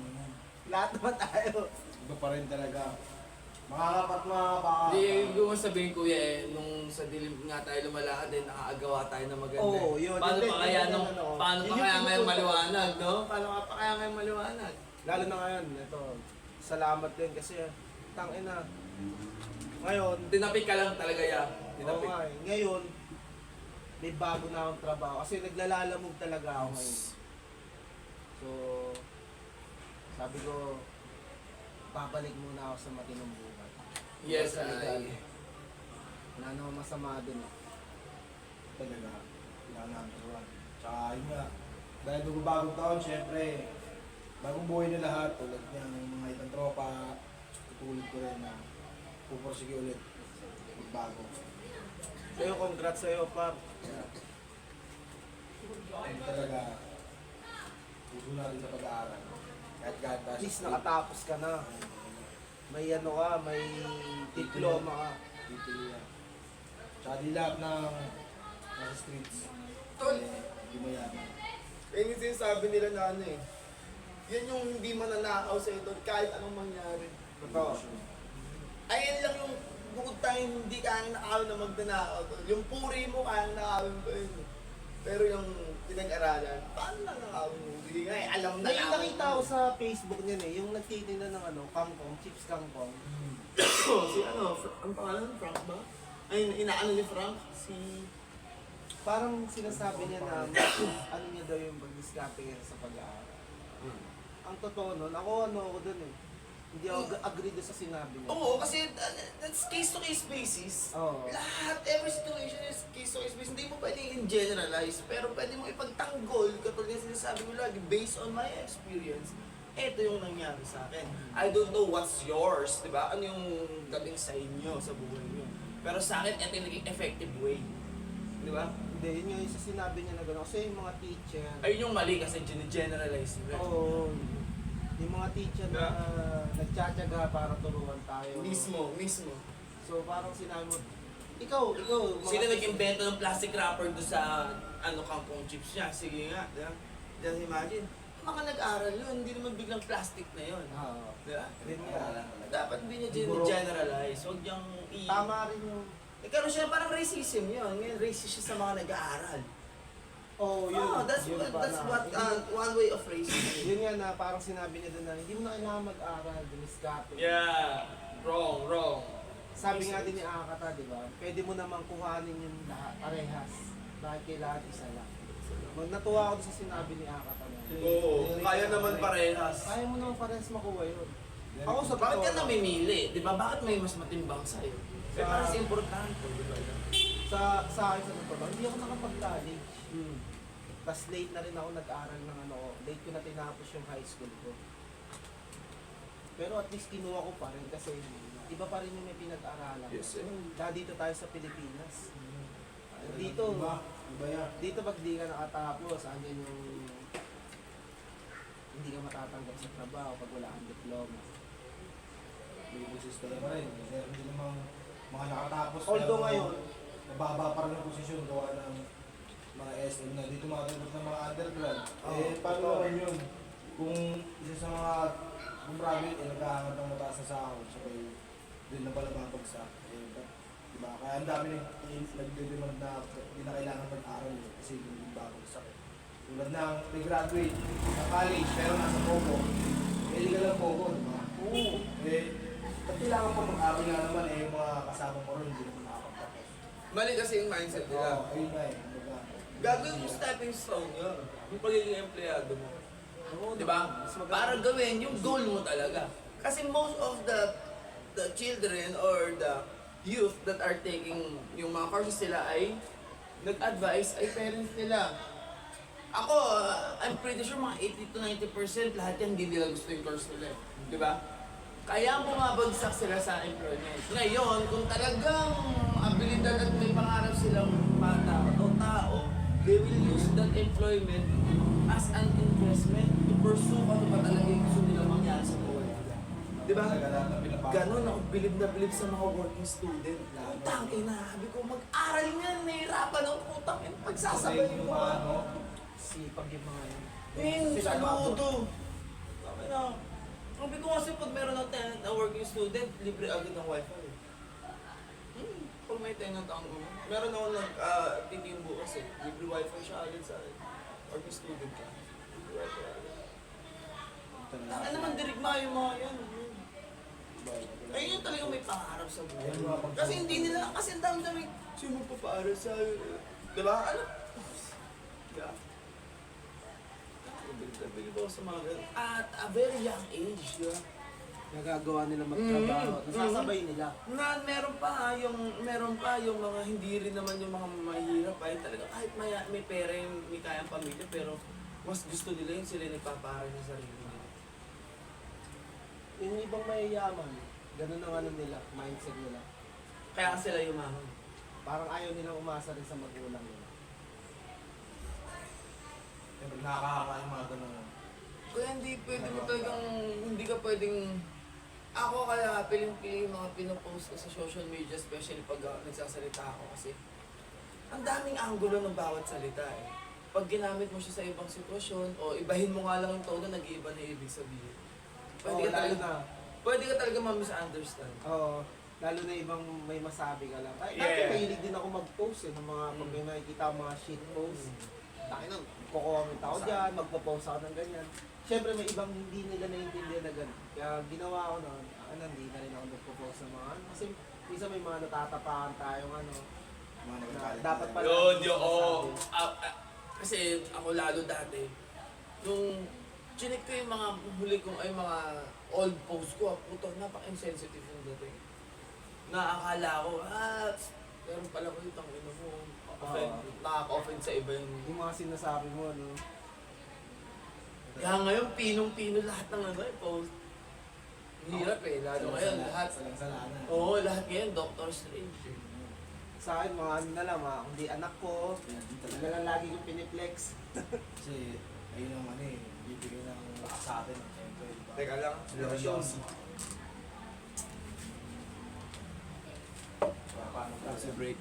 Speaker 1: Lahat naman tayo.
Speaker 3: Iba pa rin talaga. Makakapat mga baka.
Speaker 2: Hindi ko sabihin kuya nung sa dilim nga tayo lumalakad nakakagawa tayo ng maganda.
Speaker 1: Oo, yun.
Speaker 2: Paano
Speaker 1: Yun,
Speaker 2: pa kaya
Speaker 1: yun,
Speaker 2: nung,
Speaker 1: ano,
Speaker 2: paano
Speaker 1: yun
Speaker 2: pa
Speaker 1: yung
Speaker 2: kaya ngayon
Speaker 1: tinutukoy.
Speaker 2: maliwanag, no? Paano pa kaya ngayon maliwanag?
Speaker 1: Lalo na ngayon, ito, salamat din kasi tangina. Ngayon,
Speaker 2: Tinapik ka lang talaga yan.
Speaker 1: oo
Speaker 2: Tinapik.
Speaker 1: nga eh. Ngayon, may bago na akong trabaho kasi naglalalamog talaga ako ngayon. So, sabi ko, babalik muna ako sa matinong buhay.
Speaker 2: Yes,
Speaker 1: Sa legal.
Speaker 2: ay.
Speaker 1: Wala namang masama dun eh.
Speaker 3: Talaga. Kailangan number one. Tsaka yun nga. Dahil bagong taon, syempre, bagong buhay na lahat. Tulad niya ng mga ibang tropa, tutulid ko rin na pupursige ulit. Magbago.
Speaker 1: Sa'yo, congrats sa'yo, par.
Speaker 3: Hindi talaga puso natin sa pag-aaral. Kahit gata.
Speaker 1: At least nakatapos ka na. May ano ka, may diploma ka.
Speaker 3: Dito yan. Tsaka di lahat ng nasa streets.
Speaker 2: Tol.
Speaker 3: Hindi mayaman.
Speaker 4: Yung sinasabi nila na ano eh. Yan yung hindi mananakaw sa ito kahit anong mangyari.
Speaker 1: Totoo.
Speaker 4: Ayan lang yung bukod tayo hindi kayang nakawin na magnanakaw. Tol. Yung puri mo kayang nakawin ko yun. Pero yung pinag-aralan, paano lang nakawin mo? Hindi nga eh, alam na
Speaker 1: May
Speaker 4: namin.
Speaker 1: nakita ko sa Facebook niyan eh, yung nagtitinda ng ano, kangkong, chips kangkong.
Speaker 4: Si ano, ang pangalan? Frank ba? Ay, inaano ni Frank? Si...
Speaker 1: Parang sinasabi niya na ano niya daw yung pag-discarte niya sa pag-aaral. Ang totoo nun, ako dun eh. Hindi ako agree doon sa sinabi niya.
Speaker 4: Oo, kasi that's case-to-case basis.
Speaker 1: Oo.
Speaker 4: Lahat, every situation is case-to-case basis. Hindi mo pwedeng in-generalize, pero pwede mo ipagtanggol, katulad yung sinasabi ko lagi, based on my experience, eto yung nangyari sa akin. I don't know what's yours, di ba? Ano yung dating sa inyo, sa buhay niyo. Pero sa akin, eto yung naging effective way. Di ba?
Speaker 1: Hindi, yun yung isa sinabi niya na gano'n. Kasi yung mga teacher,
Speaker 2: Ayun yung mali kasi generalize nila.
Speaker 1: oo, yung mga teacher na nagtsatsaga para turuan tayo.
Speaker 4: Mismo.
Speaker 1: So parang sinabi mo, ikaw, mga
Speaker 2: Sino nag-invento ng plastic wrapper doon sa kampong chips niya? Sige nga, di ba? Just imagine. Mga nag-aral yun, hindi naman biglang plastic na yun.
Speaker 1: Oo.
Speaker 2: Di ba?
Speaker 1: Yun nga.
Speaker 2: Dapat hindi niya
Speaker 3: Siguro-
Speaker 2: generalize. Huwag niyang
Speaker 1: Tama rin yung,
Speaker 2: Pero siya parang racism yun. Ngayon, racist siya sa mga nag-aaral.
Speaker 1: yun.
Speaker 2: Oh, that's
Speaker 1: yun
Speaker 2: what,
Speaker 1: pa
Speaker 2: that's
Speaker 1: na-
Speaker 2: what, one way of racism.
Speaker 1: Yun nga na parang sinabi niya doon na hindi mo na kailangan mag-aral, dumiskate.
Speaker 2: Yeah, wrong.
Speaker 1: Sabi nga din ni Akata, di ba? Pwede mo namang kuhanin yung lahat, parehas. Bakit kailangan isa lang? Natuwa ako doon sa sinabi ni Akata na.
Speaker 2: Oo, kaya naman parehas.
Speaker 1: Kaya mo naman parehas makuha yun. Ako sa
Speaker 2: Bakit ka
Speaker 1: totoo lang,
Speaker 2: namimili? Di ba? Bakit may mas matimbang sa'yo? Eh, parang importante, di ba?
Speaker 1: sa akin sa totoo lang, hindi ako nakapag-college. Tapos late na rin ako nag-aral ng ano ko. Late ko na tinapos yung high school ko. Pero at least kinuha ko pa rin kasi iba pa rin yung may pinag-aralan.
Speaker 2: Yes, eh.
Speaker 1: Dahil dito tayo sa Pilipinas. Dito,
Speaker 3: Iba yan.
Speaker 1: dito pag di ka nakatapos, andyan yung hindi ka matatanggap sa trabaho pag wala kang diploma.
Speaker 3: May posisyon pa rin. Meron din namang mga nakatapos.
Speaker 1: Although
Speaker 3: pero
Speaker 1: ngayon,
Speaker 3: mababa pa rin ang posisyon gawa ng mga SM na dito makatanggap ng mga undergrad. Paano naman yun? Kung isa sa mga gumraduate, nagkahangat ng mataas na sahod, sabay din na pala mapagsak. Diba? Kaya ang dami nagde-demand na hindi na kailangan mag-aral kasi hindi babagsak. Tulad ng may graduate sa college pero nasa Pogo. Illegal ang Pogo, diba?
Speaker 1: oo.
Speaker 3: Ba't kailangan pa mag-aral nga naman yung mga kasama ko rin, hindi naman nakakapagtapos.
Speaker 2: Mali kasi yung mindset nila.
Speaker 3: Ayun nga eh. Diba?
Speaker 2: Gagawin mo stepping stone yun. Yung pagiging empleyado mo.
Speaker 1: Oo,
Speaker 2: Di ba?
Speaker 1: mas maganda.
Speaker 2: Para gawin yung goal mo talaga. Kasi most of the children or the youth that are taking yung mga courses nila ay nag-advise ay parents nila. Ako, I'm pretty sure mga 80 to 90% lahat yan hindi nila gusto yung course nila. Di ba? Kaya bumabagsak sila sa employment. Ngayon, kung talagang abilidad at may pangarap silang bata o tao, they will use that employment as an investment to pursue ano ba talaga yung gusto nila mangyari sa buhay nila. Di ba?
Speaker 3: Talaga lahat ng pinapasok.
Speaker 2: Ganon ako bilib na bilib sa mga working student. Putang ina, sabi ko mag-aral yan, nahirapan ang putang ina. Pagsasabay
Speaker 3: Yung
Speaker 2: mo
Speaker 3: mga
Speaker 2: ba?
Speaker 3: ano,
Speaker 1: Sipag yung mga yun.
Speaker 2: Saludo. Sabi na,
Speaker 4: Sabi ko kasi pag meron ng tenant na working student, libre agad ng wifi. Pag may tenant ang meron ako nag-titim bukas eh. Libre wifi siya agad sa akin. Working student ka. Libre wifi agad. Taka naman dirigma yung mga yan. Ayun yung talagang may pangarap sa buhay. Kasi hindi nila, kasi ang dami-dami, sino magpapaaral sa diba? Ano? Diba? Bilib ako sa mga ganun. At a very young age, diba?
Speaker 1: Nagagawa nila magtrabaho. Nasasabay nila.
Speaker 4: Na meron pa yung mga hindi rin naman yung mga mahirap ay talaga kahit may pera yung may kayang pamilya pero mas gusto nila yung sila yung nagpapaaral ng sarili nila.
Speaker 1: Yung ibang mayayaman, ganun ang ano nila, mindset nila.
Speaker 4: Kaya sila yumaman.
Speaker 1: Parang ayaw nilang umasa rin sa magulang nila.
Speaker 3: Siyempre, nakakaka yung mga ganun.
Speaker 4: Kaya hindi ka pwedeng ako kaya piling-piling yung mga pinopost ko sa social media, especially pag nagsasalita ako kasi ang daming anggulo ng bawat salita eh. Pag ginamit mo siya sa ibang sitwasyon o ibahin mo nga lang yung tono, nag-iiba na ibig sabihin.
Speaker 1: Oo, lalo na.
Speaker 4: Pwede ka talaga ma-misunderstand.
Speaker 1: Oo. Lalo na ibang may masabi ka lang. Ay,
Speaker 4: Yeah.
Speaker 1: dati mahilig din ako mag-post ng mga, pag may nakikita ako mga shit post. Taki na, kukomment ako dyan, magpo-post ako ng ganyan. Siyempre may ibang hindi nila naiintindihan na ganun. Kaya ginawa ko noon, hindi na rin ako nagpo-post ng mga ano. Kasi minsan may mga natatapakan tayong ano.
Speaker 3: Mga
Speaker 1: Na
Speaker 3: nagagalit.
Speaker 1: dapat pala.
Speaker 4: Kasi ako lalo dati, nung chinek ko yung mga huli kong, ay mga old posts ko, puto, napaka-insensitive yung dating. Naakala ko, meron pala ko yung tangin mo. Nakaka-offend sa iba yung...
Speaker 1: Yung mga sinasabi mo, ano.
Speaker 4: Kaya ngayon, pinong-pino lahat ng ano eh, post. Hirap eh, lalo ngayon, lahat.
Speaker 3: Salang-salanan.
Speaker 4: Oo, lahat ngayon, Doctor Strange.
Speaker 1: Sa akin, mga ano na lang, mga kundi anak ko. Yun na lang lagi yung piniplex.
Speaker 3: Kasi, ayun ang ano eh, bibigay ng lakas sa atin. Siyempre, diba?
Speaker 4: Teka lang,
Speaker 3: Seryoso. Paano tayo?
Speaker 4: break.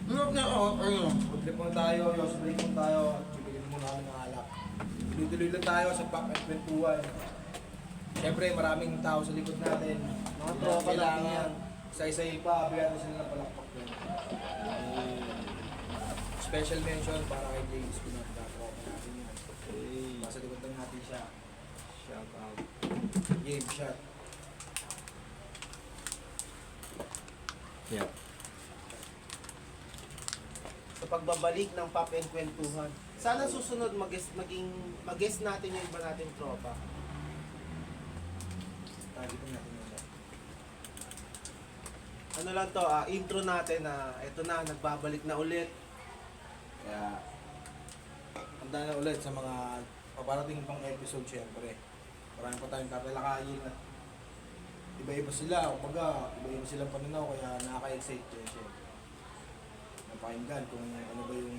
Speaker 3: Mag-trip muna tayo, yoso break muna tayo, at bibigyan muna kami ng alak. Tuloy-tuloy lang tayo sa Pop and Kwentuhan. Siyempre, maraming tao sa likod natin.
Speaker 1: Mga tropa natin yan.
Speaker 3: Isa-isa pa, bigyan natin sila ng palakpak din. Special mention para kay James Pinagda. Tropa natin yan. Nasa likod lang natin siya.
Speaker 1: Shout out.
Speaker 3: Game shot.
Speaker 2: Yeah.
Speaker 1: Sa pagbabalik ng Pop and Kwentuhan. Sana susunod mag-guest natin yung iba nating tropa.
Speaker 3: Targetin natin yun.
Speaker 1: Ano lang to, intro natin na eto na, nagbabalik na ulit.
Speaker 3: Kaya, handa na ulit sa mga paparating pang episode syempre. Marami pa tayong tatalakayin at iba-iba sila, kumbaga, iba-iba silang pananaw kaya nakaka-excite yun syempre. Napakinggan kung ano ba yung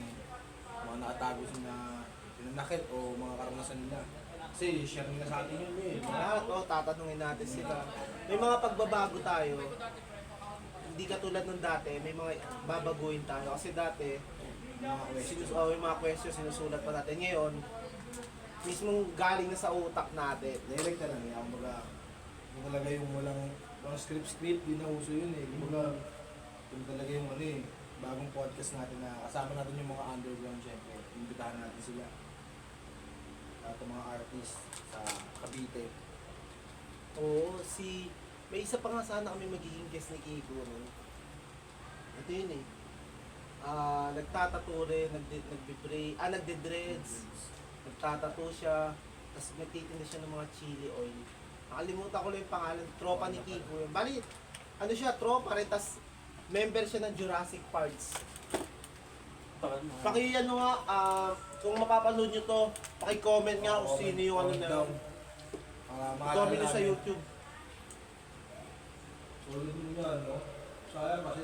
Speaker 3: mga nakatago na pinanakit o mga karanasan nila. Kasi share nila sa atin yun eh.
Speaker 1: Lahat, tatanungin natin sila. May mga pagbabago tayo. Hindi katulad ng dati, may mga babaguhin tayo. Kasi dati,
Speaker 3: Mga question.
Speaker 1: yung mga questions sinusulat pa natin. Ngayon, mismong galing na sa utak natin.
Speaker 3: Direct na lang eh. Kumbaga, yung talaga yung walang script, di na uso yun eh. Kumbaga, yung talaga yung ano eh, bagong podcast natin na kasama natin yung mga underground syempre. Imbitahan natin sila. At mga artist sa Cavite.
Speaker 1: Oo, may isa pa nga sana kami magiging guest ni Kiko. No? Ito yun eh. Nagtatato rin, nagde-dreads. Nagtatato siya. Tapos nagtitinda siya ng mga chili oil. Nakalimutan ko lang yung pangalan. Tropa ni Kiko yun. Bali, ano siya, tropa rin. Tapos member siya ng Jurassic Parks. Paki-ano nga, kung mapapanood nyo to, paki-comment nga kung sino yung ano na yun. Comment nyo sa YouTube.
Speaker 3: Solid mo yan, no? Sayang kasi,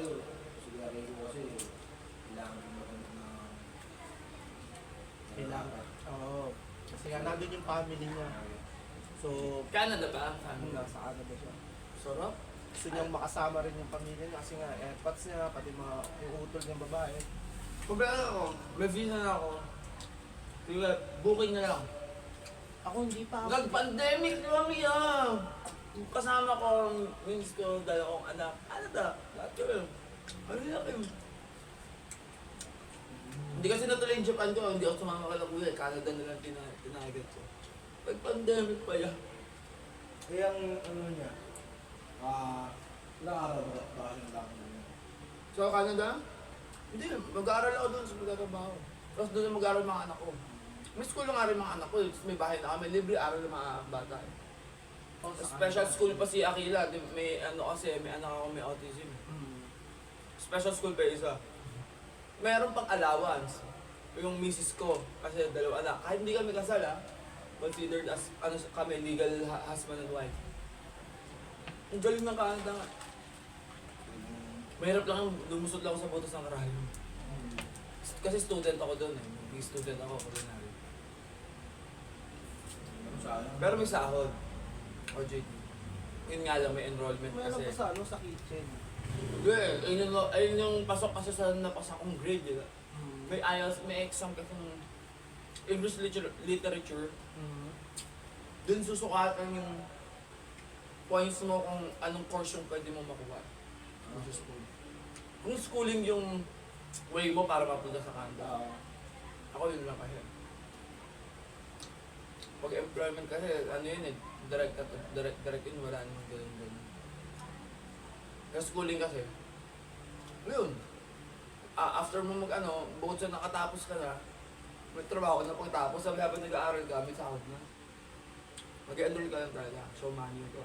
Speaker 3: sigari ko kasi, kailangan ko na
Speaker 1: Kailangan. Oo. Kasi nga nandun yung family niya. So,
Speaker 4: Canada ba?
Speaker 1: nasa Canada siya.
Speaker 4: Sarap.
Speaker 1: Gusto niyang makasama rin yung pamilya niya kasi nga airpods niya, pati mga yung utol niyang babae.
Speaker 4: Problema ako, may visa na ako. Diba, booking na lang.
Speaker 1: Ako hindi pa ako.
Speaker 4: Nag-pandemic lang yan. Kasama ko ang minis ko, dalawang anak. Ano da? Lahat ko yun. Ano yun? Hindi kasi natuloy yung Japan ko, hindi ako sumama kala kuya. Canada na lang tinagat ko. Nag-pandemic pa yan.
Speaker 3: Eh, ang ano niya, ilang araw ba lang niya?
Speaker 4: So, Canada? Hindi, mag-aaral ako doon sa magtatrabaho. Tapos doon mag-aaral mga anak ko. May school lang nga rin mga anak ko. Tapos may bahay na kami. Libre aral ng mga bata. Special school pa si Akila. May ano kasi, may anak ako may autism. Special school pa isa. Meron pang allowance. Yung misis ko, kasi dalawa anak. Kahit hindi kami kasal considered as ano kami, legal husband and wife. Ang galing ng Canada nga. Mahirap lang lumusot lang ako sa butas ng karayom. Kasi student ako doon eh. May student ako, culinary. Pero may sahod. OJT. Yun nga lang, may enrollment
Speaker 1: Meron
Speaker 4: kasi.
Speaker 1: pa sa ano, sa kitchen.
Speaker 4: Hindi, ayun yung pasok kasi sa napasa kong grade. Yun. May IELTS, may exam kasi ng English literature. Dun susukatan yung points mo kung anong course yung pwede mo makuha. Sa school. Kung schooling yung way mo para mapunta sa Canada. Ako yun lang kasi. Pag employment kasi, ano yun eh, direct yun, wala namang ganun. Yung schooling kasi, yun. After mo bukod sa nakatapos ka na, may trabaho ka na pagtapos, sabi habang nag-aaral ka, may sahod na. Mag-enroll ka lang talaga, show money ito.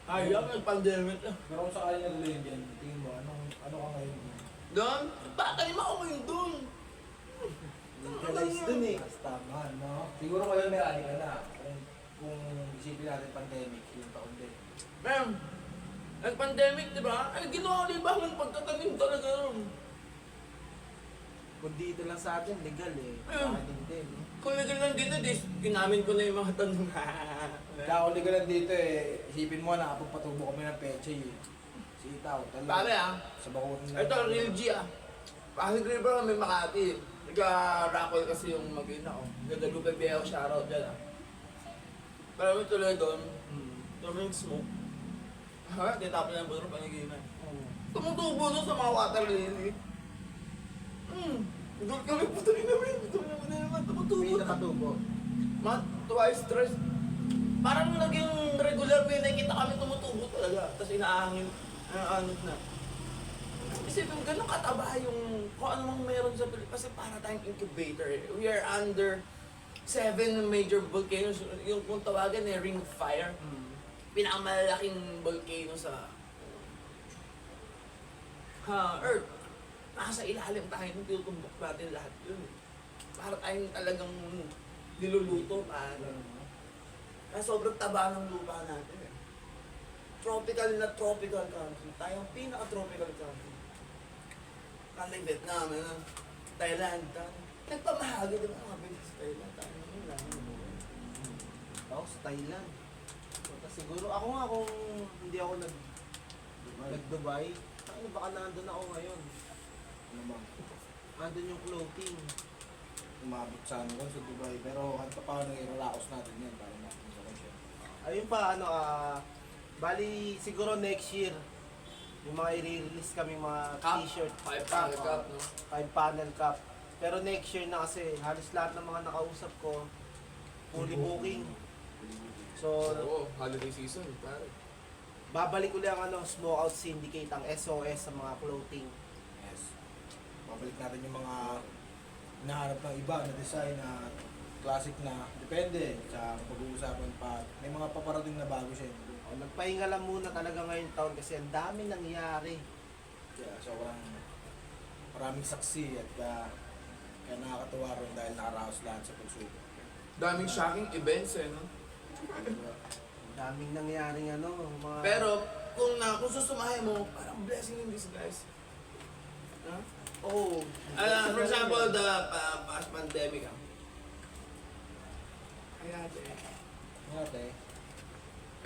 Speaker 4: Ayaw, nag-pandemic na.
Speaker 3: Pero kung sakali na tuloy dyan, tingin mo, ano ka ngayon?
Speaker 4: Doon? Tanim ako ngayon doon.
Speaker 1: Legalize dun eh.
Speaker 3: Mas tama, no? Siguro ngayon may ani ka na. Kung isipin natin pandemic, yung taon din.
Speaker 4: Ma'am, nag-pandemic, di ba? Ay, ginawa ko libangan pagtatanim talaga ron.
Speaker 1: Kung dito lang sa atin, legal eh.
Speaker 4: Ayun.
Speaker 1: Bakit hindi? No?
Speaker 4: Kung legal lang dito, kinamin ko na yung mga tanong.
Speaker 3: Kaya ako legal lang dito eh, isipin mo na pagpatubo kami ng peche eh. Si Itaw,
Speaker 4: Pare
Speaker 3: Sa bakuran
Speaker 4: ito, real G Pasig River may Makati. Nagka-raffle kasi yung mag-ina ko. Gadalupe Biao, shoutout dyan Pero may tuloy doon, tuloy smoke. Ha? Titapon na yung butro, panigilan. Tumutubo doon sa mga water lily. Doon kami, putulin namin. Putulin naman, tumutubo.
Speaker 1: May nakatubo.
Speaker 4: Twice, thrice. Parang naging regular may nakikita kami tumutubo talaga. Tapos inaangin, anot na. Kasi yung ganun kataba yung kung ano mang meron sa Pilipinas. Kasi para tayong incubator. We are under 7 major volcanoes. Yung kung tawagan eh, Ring of Fire. Pinakamalaking volcano sa Earth. Nasa ilalim tayo, tinutumbok natin lahat yun. Para tayong talagang niluluto. Kaya sobrang taba ng lupa natin eh. Tropical na tropical country. Tayo ang pinaka-tropical country. Kanang Vietnam, Thailand. Nagpamahagi din mga bilis sa Thailand. Tayo naman lang.
Speaker 1: Ako sa Thailand. Siguro ako nga kung hindi ako nag-Dubai, ano baka nandun ako ngayon.
Speaker 3: Ano ba?
Speaker 1: Nandun yung clothing.
Speaker 3: Umabot sa ano sa Dubai. Pero kahit pa paano i-relax natin yan para mapunta ko siya.
Speaker 1: Ayun pa, bali siguro next year, yung mga i-release kami mga
Speaker 4: Cup.
Speaker 1: t-shirt.
Speaker 4: 5 panel cup, no?
Speaker 1: 5 panel cup. Pero next year na kasi, halos lahat ng mga nakausap ko, fully booking. So,
Speaker 4: Oo, holiday season, pare.
Speaker 1: babalik ulit ang Smokeout Syndicate, ang SOS sa mga clothing.
Speaker 3: Yes. Babalik natin yung mga hinahanap ng iba na design na classic na depende sa pag-uusapan pa. May mga paparating na bago siya.
Speaker 1: O, nagpahinga lang muna talaga ngayon taon kasi ang dami nangyari.
Speaker 3: Kaya sobrang maraming saksi at kaya nakakatuwa rin dahil nakaraos lahat sa pagsubok.
Speaker 4: Daming shocking events eh, no?
Speaker 1: Ang daming nangyaring mga...
Speaker 4: Pero, kung susumahin mo, parang blessing in disguise. Huh?
Speaker 1: oh,
Speaker 4: For example, the past pandemic. Ay ate.
Speaker 3: Ate,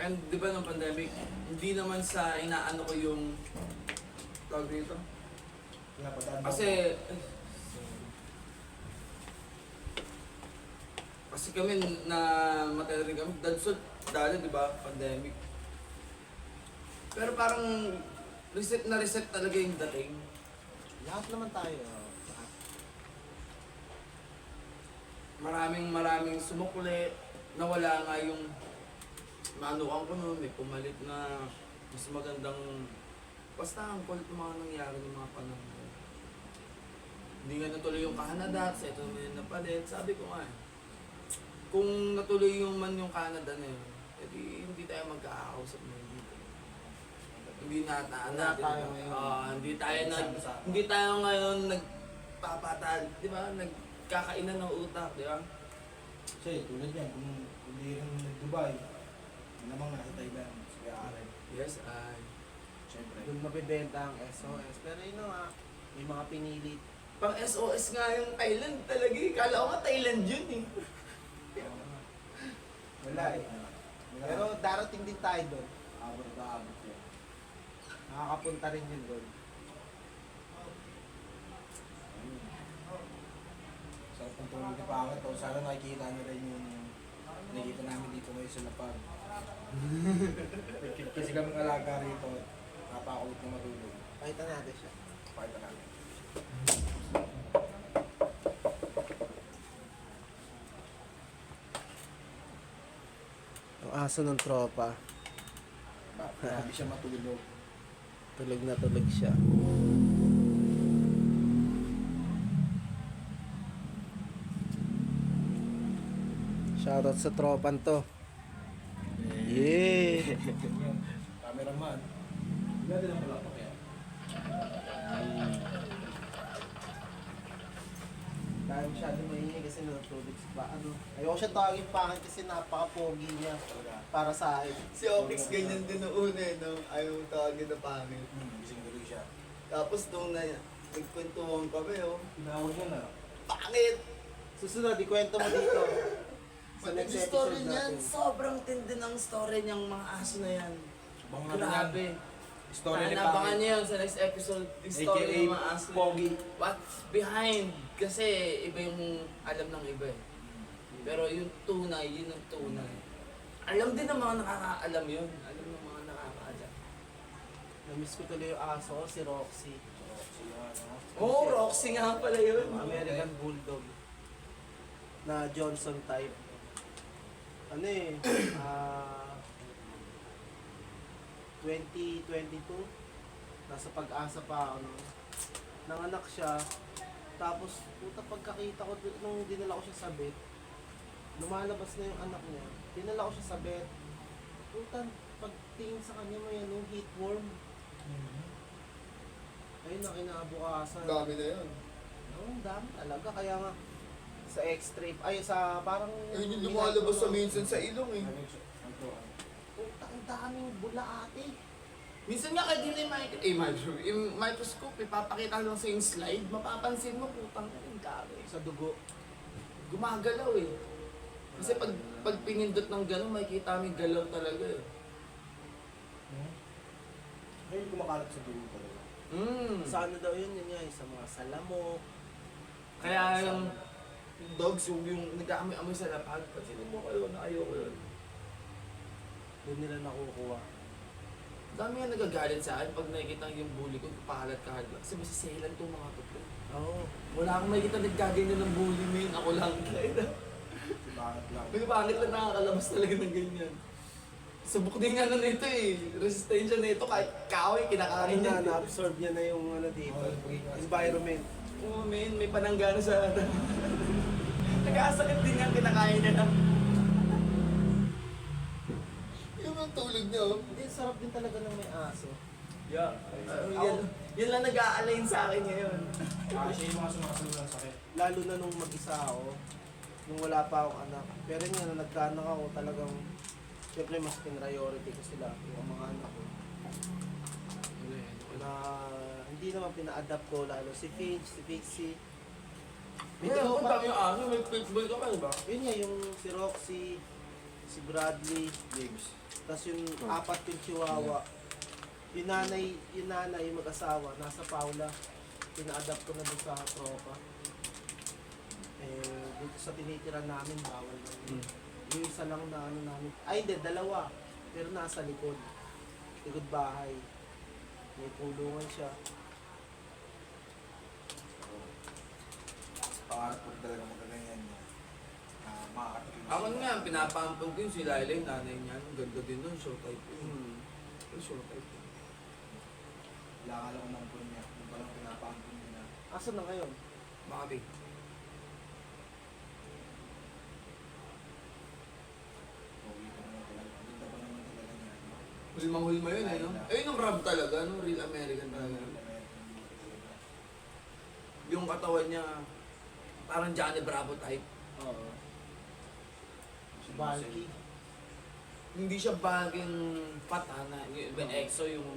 Speaker 4: And di ba ng pandemic, hindi naman sa inaano ko yung tawag dito.
Speaker 3: pinapadaan
Speaker 4: Kasi
Speaker 2: Kasi kami na matay rin kami. Dahil di ba, pandemic. Pero parang reset talaga yung dating.
Speaker 1: Lahat naman tayo. Lahat.
Speaker 2: Maraming sumukli. Nawala nga yung maanukan ko noon. May pumalit na mas magandang... Basta ang kulit ng mga nangyari ng mga panahon. Hindi nga natuloy yung Canada, sa ito naman yung napalit. Sabi ko nga kung natuloy yung Canada na yun, edi hindi tayo magkakausap na dito. Hindi natin.
Speaker 1: tayo ngayon.
Speaker 2: Hindi tayo ngayon nagpapatal, di ba? Nagkakainan ng utak, di ba?
Speaker 3: Kasi tulad yan, kung hindi rin nag-Dubai, yun namang nasa Thailand, si Arep.
Speaker 2: Yes, ay.
Speaker 3: Siyempre.
Speaker 1: Doon mabibenta ang SOS. Pero yun na nga, may mga pinilit.
Speaker 2: Pang SOS nga yung Thailand talaga eh. Kala ko nga Thailand yun eh.
Speaker 1: Wala eh. Pero darating din tayo doon.
Speaker 3: abot na abot yan.
Speaker 1: Nakakapunta rin yun doon.
Speaker 3: Sarap ng tulog ni Pangit. O sana nakikita na rin yung nakikita namin dito ngayon sa Lapag. Kasi kami alaga rito. Napakulit na matulog.
Speaker 1: Pakita natin siya.
Speaker 3: Pakita namin.
Speaker 1: Ang aso ng tropa.
Speaker 3: Hindi siya matulog.
Speaker 1: Tulog na tulog siya. Shoutout sa tropan to. Yeah!
Speaker 3: Cameraman. Wala din ang malapok yan.
Speaker 1: Dahil masyado maingay kasi natutulog sa ano. Ayoko siya tawagin Pangit kasi napaka-pogi niya. Para sa akin.
Speaker 4: Si Opix ganyan din noong una eh, no? Ayaw mong tawagin na pangit.
Speaker 3: Gising tuloy siya.
Speaker 4: Tapos nung nagkwentuhan kami, oh,
Speaker 3: Tinawag mo na.
Speaker 4: pangit!
Speaker 1: Susunod, ikwento mo dito. Sa
Speaker 4: Pati
Speaker 1: next
Speaker 4: yung story
Speaker 1: episode
Speaker 4: niyan,
Speaker 1: natin.
Speaker 4: sobrang tindi ng story niyang mga aso na yan.
Speaker 3: Abangan natin yan.
Speaker 4: Grabe.
Speaker 3: Story ni
Speaker 2: Nabangan
Speaker 3: Pangit.
Speaker 2: niyo yun sa next episode. Yung story
Speaker 3: AKA
Speaker 2: ng mga aso.
Speaker 3: Pogi.
Speaker 2: What's behind? Kasi iba yung alam ng iba eh. Pero yung tunay, yun ang tunay. Alam din ng mga nakakaalam yun. Alam ng mga nakakaalam.
Speaker 1: Namiss ko tuloy yung aso, si Roxy.
Speaker 2: Oh, Roxy nga pala yun.
Speaker 1: American Bulldog. Na Johnson type. Ano eh, 2022, nasa Pag-asa pa ako nung nanganak siya. Tapos, puta pagkakita ko, nung dinala ko siya sa vet, lumalabas na yung anak niya. Dinala ko siya sa vet. Puta, pagtingin sa kanya may ano, heatworm. Ayun na, kinabukasan.
Speaker 4: Dami na yun.
Speaker 1: Oo, ang dami talaga. Kaya nga, sa X-ray, ay sa parang...
Speaker 4: Ayun yung lumalabas sa minsan sa ilong eh.
Speaker 1: Puta, ang daming bula ate.
Speaker 2: Minsan nga kahit hindi yung microscope, ipapakita lang sa yung slide, mapapansin mo, putang ang dami.
Speaker 1: Sa dugo.
Speaker 2: Gumagalaw eh. Kasi pag pinindot ng gano'n, makikita mo yung galaw talaga eh.
Speaker 3: Ngayon kumakalat sa dugo talaga.
Speaker 1: Sa ano daw yun, yun nga, sa mga salamok.
Speaker 2: Kaya yung dogs, yung nag-aamoy-amoy sa lapag, pag mo kayo na ayoko yun.
Speaker 1: Doon nila nakukuha.
Speaker 2: Dami nga nagagalit sa akin pag nakikita yung bully ko, kapahalat-kahalat lang. Kasi masisilan itong mga to.
Speaker 1: Oo.
Speaker 2: Wala akong makikita naggaganyan ng bully, man. Ako lang.
Speaker 3: Si Pangit lang.
Speaker 2: May pangit lang nakakalabas talaga ng ganyan. Subok din nga na nito eh. Resistensya na ito kahit kahoy,
Speaker 1: Ano
Speaker 2: kinakain niya.
Speaker 1: na, na-absorb niya na yung ano dito. Environment.
Speaker 2: Oo, man. May pananggana sa ano. Nagkasakit din nga kinakain niya na.
Speaker 4: Yung ang tulog niya, oh.
Speaker 1: Hindi, sarap din talaga ng may aso.
Speaker 2: Yeah. Yan lang nag-a-align sa akin ngayon.
Speaker 3: Kasi yung mga sumasunod ng sakit.
Speaker 1: Lalo na nung mag-isa ako, nung wala pa akong anak. Pero yun nga, nung nagkaanak ako, talagang, syempre mas priority ko sila, yung mga anak ko. Na hindi naman pina-adapt ko, lalo si Finch, si Pixie. May
Speaker 2: May
Speaker 1: tropa.
Speaker 2: yung aso, may pitbull ka pa, diba?
Speaker 1: Yun nga, yung si Roxy, si Bradley,
Speaker 3: James.
Speaker 1: tapos yung apat yung chihuahua. Yung nanay, yung mag-asawa, nasa Paula. Pina-adapt ko na dun sa tropa. Eh, dito sa tinitira namin, bawal na yun.
Speaker 2: Mm.
Speaker 1: Yung isa lang na ano namin, ay hindi, dalawa. Pero nasa likod. Likod bahay. May pulungan siya.
Speaker 3: Pangarap ko talaga magaganyan niya. Makakatikin
Speaker 2: Ako nga, pinapampun ko yun si Laila, yung nanay niya. Ang ganda din nun, show type yun. Show type yun.
Speaker 3: Wala ka lang ng phone niya. Yung palang pinapampun niya na.
Speaker 1: Asan na ngayon?
Speaker 2: Makati.
Speaker 3: Pauwi ko naman talaga. Ganda pa naman talaga niya.
Speaker 2: Hulmang-hulma yun, eh, no? Ayun yung rap talaga, no? Real American talaga. Yung katawan niya, parang Johnny Bravo type.
Speaker 1: Oo. Si Valky.
Speaker 2: Hindi siya baging patana. Yung iba EXO, yung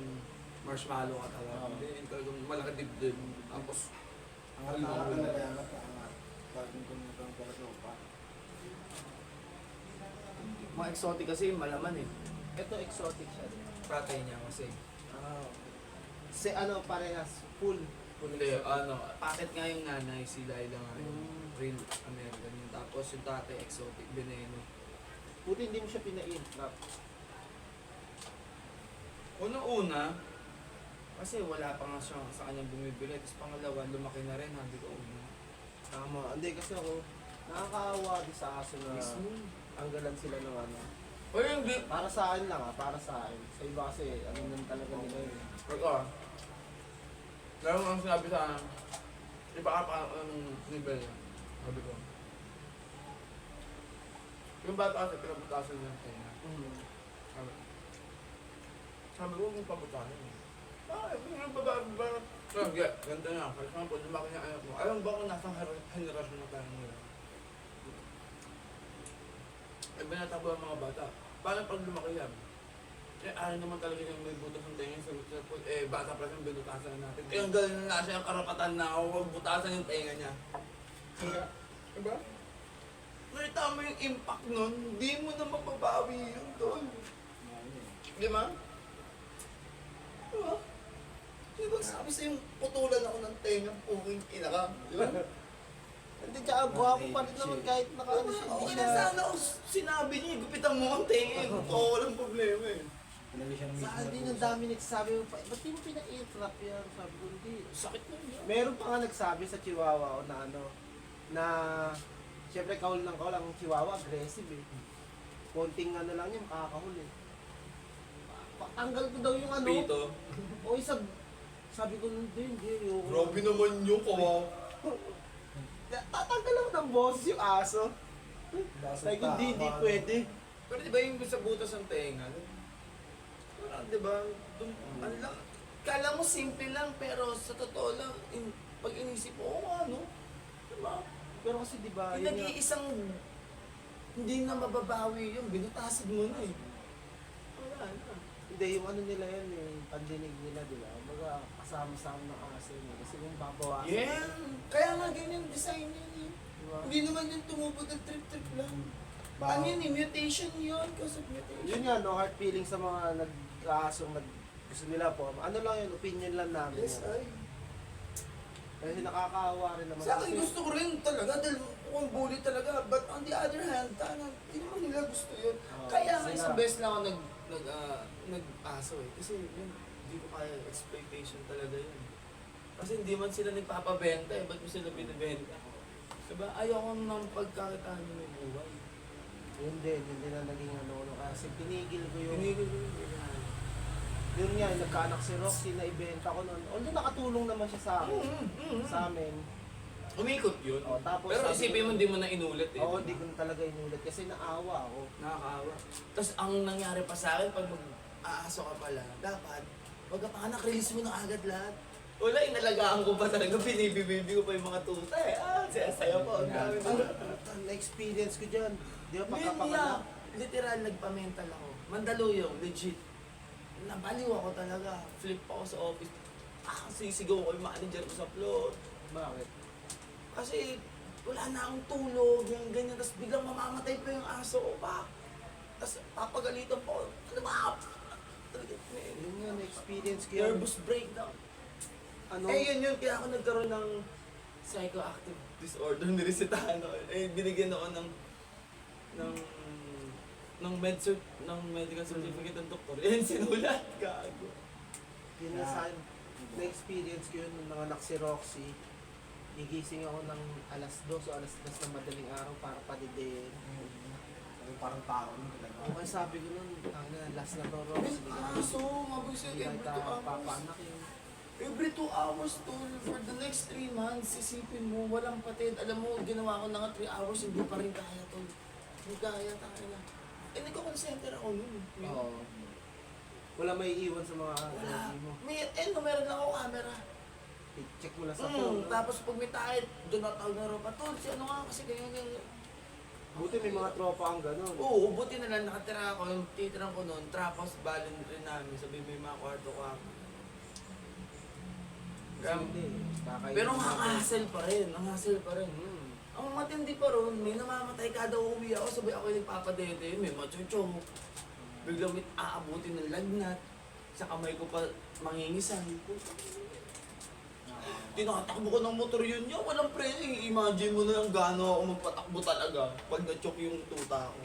Speaker 2: marshmallow ka talaga.
Speaker 1: Oo.
Speaker 2: Hindi, yung talagang malaki dibdib. Tapos,
Speaker 3: Ang harap na kaya nga paangat. Bagong kumutang pala sa upa.
Speaker 2: mga exotic kasi malaman eh.
Speaker 1: Ito exotic siya.
Speaker 2: Tatay niya kasi.
Speaker 1: Ah. Si ano parehas, full.
Speaker 2: Hindi, ano, packet nga yung nanay, si Laila nga yung
Speaker 1: Mm.
Speaker 2: real American yun. Tapos yung tatay exotic, veneno.
Speaker 1: Buti hindi mo siya pina-intrap.
Speaker 2: Una-una, kasi wala pa nga siya sa kanyang bumibili. Tapos pangalawa, lumaki na rin, sabi ko, una.
Speaker 1: Tama. Hindi kasi ako, nakakaawa din sa aso na
Speaker 2: Mismo.
Speaker 1: tanggalan sila ng ano.
Speaker 2: O yung di,
Speaker 1: Para sa akin lang para sa akin. Sa iba kasi, ano lang talaga nila yun.
Speaker 2: Ito, lalo ang sinabi sa akin, iba ka pa ang nivel niya. Sabi ko. Yung bata kasi pinaputasan niya ang tenga. Sabi, sabi ko, huwag mong paputasan niya. Bakit? Yung ba? Sige, ganda nga. For example, lumaki niya anak mo. Alam ba kung nasang henerasyon na tayo ngayon? Eh, binatabo ang mga bata. Paano pag lumaki yan? Eh, ayaw naman talaga yung may butas ng tenga sa bata pa siyang binutasan natin. Eh, ang galing na siya ang karapatan na huwag butasan yung tenga niya. Kaya, diba? Nakita mo yung impact nun, hindi mo na mapabawi yun doon. Di ba? Diba? Di ba sabi sa'yo, putulan ako ng tenga, puking ina ka. Di ba?
Speaker 1: Hindi, tsaka gwapo pa rin naman kahit nakaano siya. Hindi
Speaker 2: Okay na
Speaker 1: siya.
Speaker 2: sana kung sinabi niya, gupitan mo ang tenga, totoo, walang problema eh.
Speaker 3: Pinali siya ng
Speaker 1: Sa akin din ang dami nagsasabi mo, ba't di mo pina-intrap yan? Sabi ko, hindi.
Speaker 2: Sakit na yun.
Speaker 1: Meron pa nga nagsabi sa Chihuahua na ano, na siyempre kaul ang Chihuahua, aggressive eh. Konting ano lang niya, makakahul eh. Tanggal ko daw yung ano.
Speaker 2: Pito.
Speaker 1: O isang, sabi ko, hindi, ayoko.
Speaker 2: Grabe naman yung kawaw.
Speaker 1: Tatanggal ako ng boses yung aso. Sabi ko, hindi pwede.
Speaker 2: Pero di ba yung sa butas ng tenga? Parang di ba, ano lang, kala mo simple lang, pero sa totoo lang, pag inisip mo, ano? Di ba?
Speaker 1: Pero kasi di ba,
Speaker 2: Yung nag-iisang, hindi na mababawi yun, binutasid mo na eh. Wala na.
Speaker 1: Hindi, yung ano nila yan, yung pandinig nila, di ba? Mga kasama-sama ng aso yun. Kasi kung babawasan.
Speaker 2: Yan! Kaya nga ganyan design yan eh.
Speaker 1: Di ba?
Speaker 2: Hindi naman yung tumubod ng trip-trip lang. Ano yun eh, mutation yun, cause of mutation.
Speaker 1: Yun nga, no hard feeling sa mga nag-aasong gusto nila po. Ano lang yun, opinion lang namin.
Speaker 2: Yes,
Speaker 1: yan.
Speaker 2: ay.
Speaker 1: Kasi nakakaawa rin naman.
Speaker 2: Sa akin
Speaker 1: Kasi-
Speaker 2: gusto ko rin talaga dahil kung bully talaga. But on the other hand, hindi naman nila gusto yun.
Speaker 1: Oo,
Speaker 2: Kaya nga
Speaker 1: sila.
Speaker 2: isang beses lang ako nag-aso eh. Kasi yun, hindi ko kaya exploitation talaga yun. Kasi hindi man sila nagpapabenta eh. Ba't mo sila binibenta? Diba? Ayoko nang pagkakitaan nyo ng buhay.
Speaker 1: Hindi na naging ano. Kasi tinigil ko yung...
Speaker 2: Tinigil ko yung ganyan.
Speaker 1: Yun nga, nagkaanak si Roxy na ibenta ko noon. Although nakatulong naman siya sa akin. Sa amin.
Speaker 2: Umikot yun.
Speaker 1: O, tapos
Speaker 2: Pero
Speaker 1: sabi
Speaker 2: isipin
Speaker 1: ko-
Speaker 2: mo, hindi mo na inulit eh.
Speaker 1: Oo, hindi ko na talaga inulit kasi naawa ako.
Speaker 2: Nakakaawa. Tapos ang nangyari pa sa akin, pag mag-aaso ka pala, dapat, pag anak, release mo na agad lahat. Wala, inalagaan ko pa talaga, binibibibi ko pa yung mga tuta eh. Saya-saya pa. Ang dami
Speaker 1: Ang na-experience ko dyan. Di ba pagkapanganak?
Speaker 2: Literal, nagpa-mental ako. Mandaluyong, legit. Nabaliw ako talaga. Flip ako sa office. Sisigaw ko yung manager ko sa floor.
Speaker 1: Bakit?
Speaker 2: Kasi wala na akong tulog, yung ganyan. Tapos biglang mamamatay pa yung aso ko pa. Tapos papagalitan pa ako. Ano ba? Talaga,
Speaker 1: Yun nga, na-experience ko yun.
Speaker 2: nervous breakdown.
Speaker 1: Ano?
Speaker 2: Eh yun, kaya ako nagkaroon ng
Speaker 4: psychoactive disorder, niresetahan ako. Eh, binigyan ako ng ng medical certificate ng doktor. Eh, sinulat, gago.
Speaker 1: Yun na sa akin, na-experience ko yun nung nanganak si Roxy. Gigising ako ng alas 2 o alas 3 ng madaling araw para padidiin.
Speaker 3: Parang tao mo talaga.
Speaker 1: Okay, sabi ko nun, last na to, Roxy.
Speaker 4: Mabusin,
Speaker 1: Hindi
Speaker 4: every 2
Speaker 1: kita
Speaker 4: hours.
Speaker 1: papanak yun.
Speaker 4: Every 2 hours, tol, for the next 3 months, isipin mo, walang patid. Alam mo, ginawa ko na nga 3 hours, hindi pa rin kaya, tol. Hindi kaya, tayo na. Eh, nagko-concenter ako nun.
Speaker 1: Oo. Wala may iwan sa mga
Speaker 4: Wala.
Speaker 1: baby mo.
Speaker 4: Meron lang ako camera.
Speaker 1: I-check mo lang sa phone. no?
Speaker 4: Tapos pag may tahit, doon na tawag na ropa. Tol, si ano nga kasi ganyan.
Speaker 1: Buti may mga tropa ang ganun.
Speaker 4: Oo, buti na lang nakatira ako. Yung titirang ko noon, trap house balon rin namin. Sabi may mga kwarto ko ako.
Speaker 1: Kasi hindi. Kakainin
Speaker 4: Pero
Speaker 1: mo.
Speaker 4: ang hassle pa rin. Ang hassle pa rin.
Speaker 1: Hmm.
Speaker 4: Ang matindi pa ron, may namamatay kada uwi ako. Sabi ako yung nagpapadede, may machucho. Biglang may aabutin ng lagnat. Sa kamay ko pa mangingisan. Tinatakbo ko ng motor yun niya, walang preno. Imagine mo na lang gaano ako magpatakbo talaga pag na-choke yung tuta ko.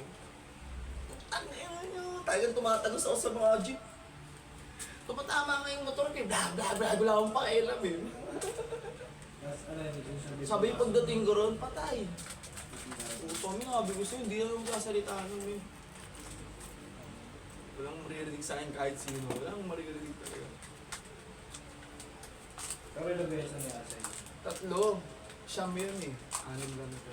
Speaker 4: Ang ina niyo, talagang tumatagos ako sa mga jeep. Tumatama nga yung motor ko, blah blah blah, wala akong pakialam eh. Sabi pagdating ko ron, patay. Utong nga, sabi ko sa'yo, hindi na yung kasalita nun eh. Walang maririnig sa akin kahit sino, walang maririnig talaga.
Speaker 3: Pero ilang beses na niya sa'yo?
Speaker 4: 3. Siyam yun eh. 6 lang ito.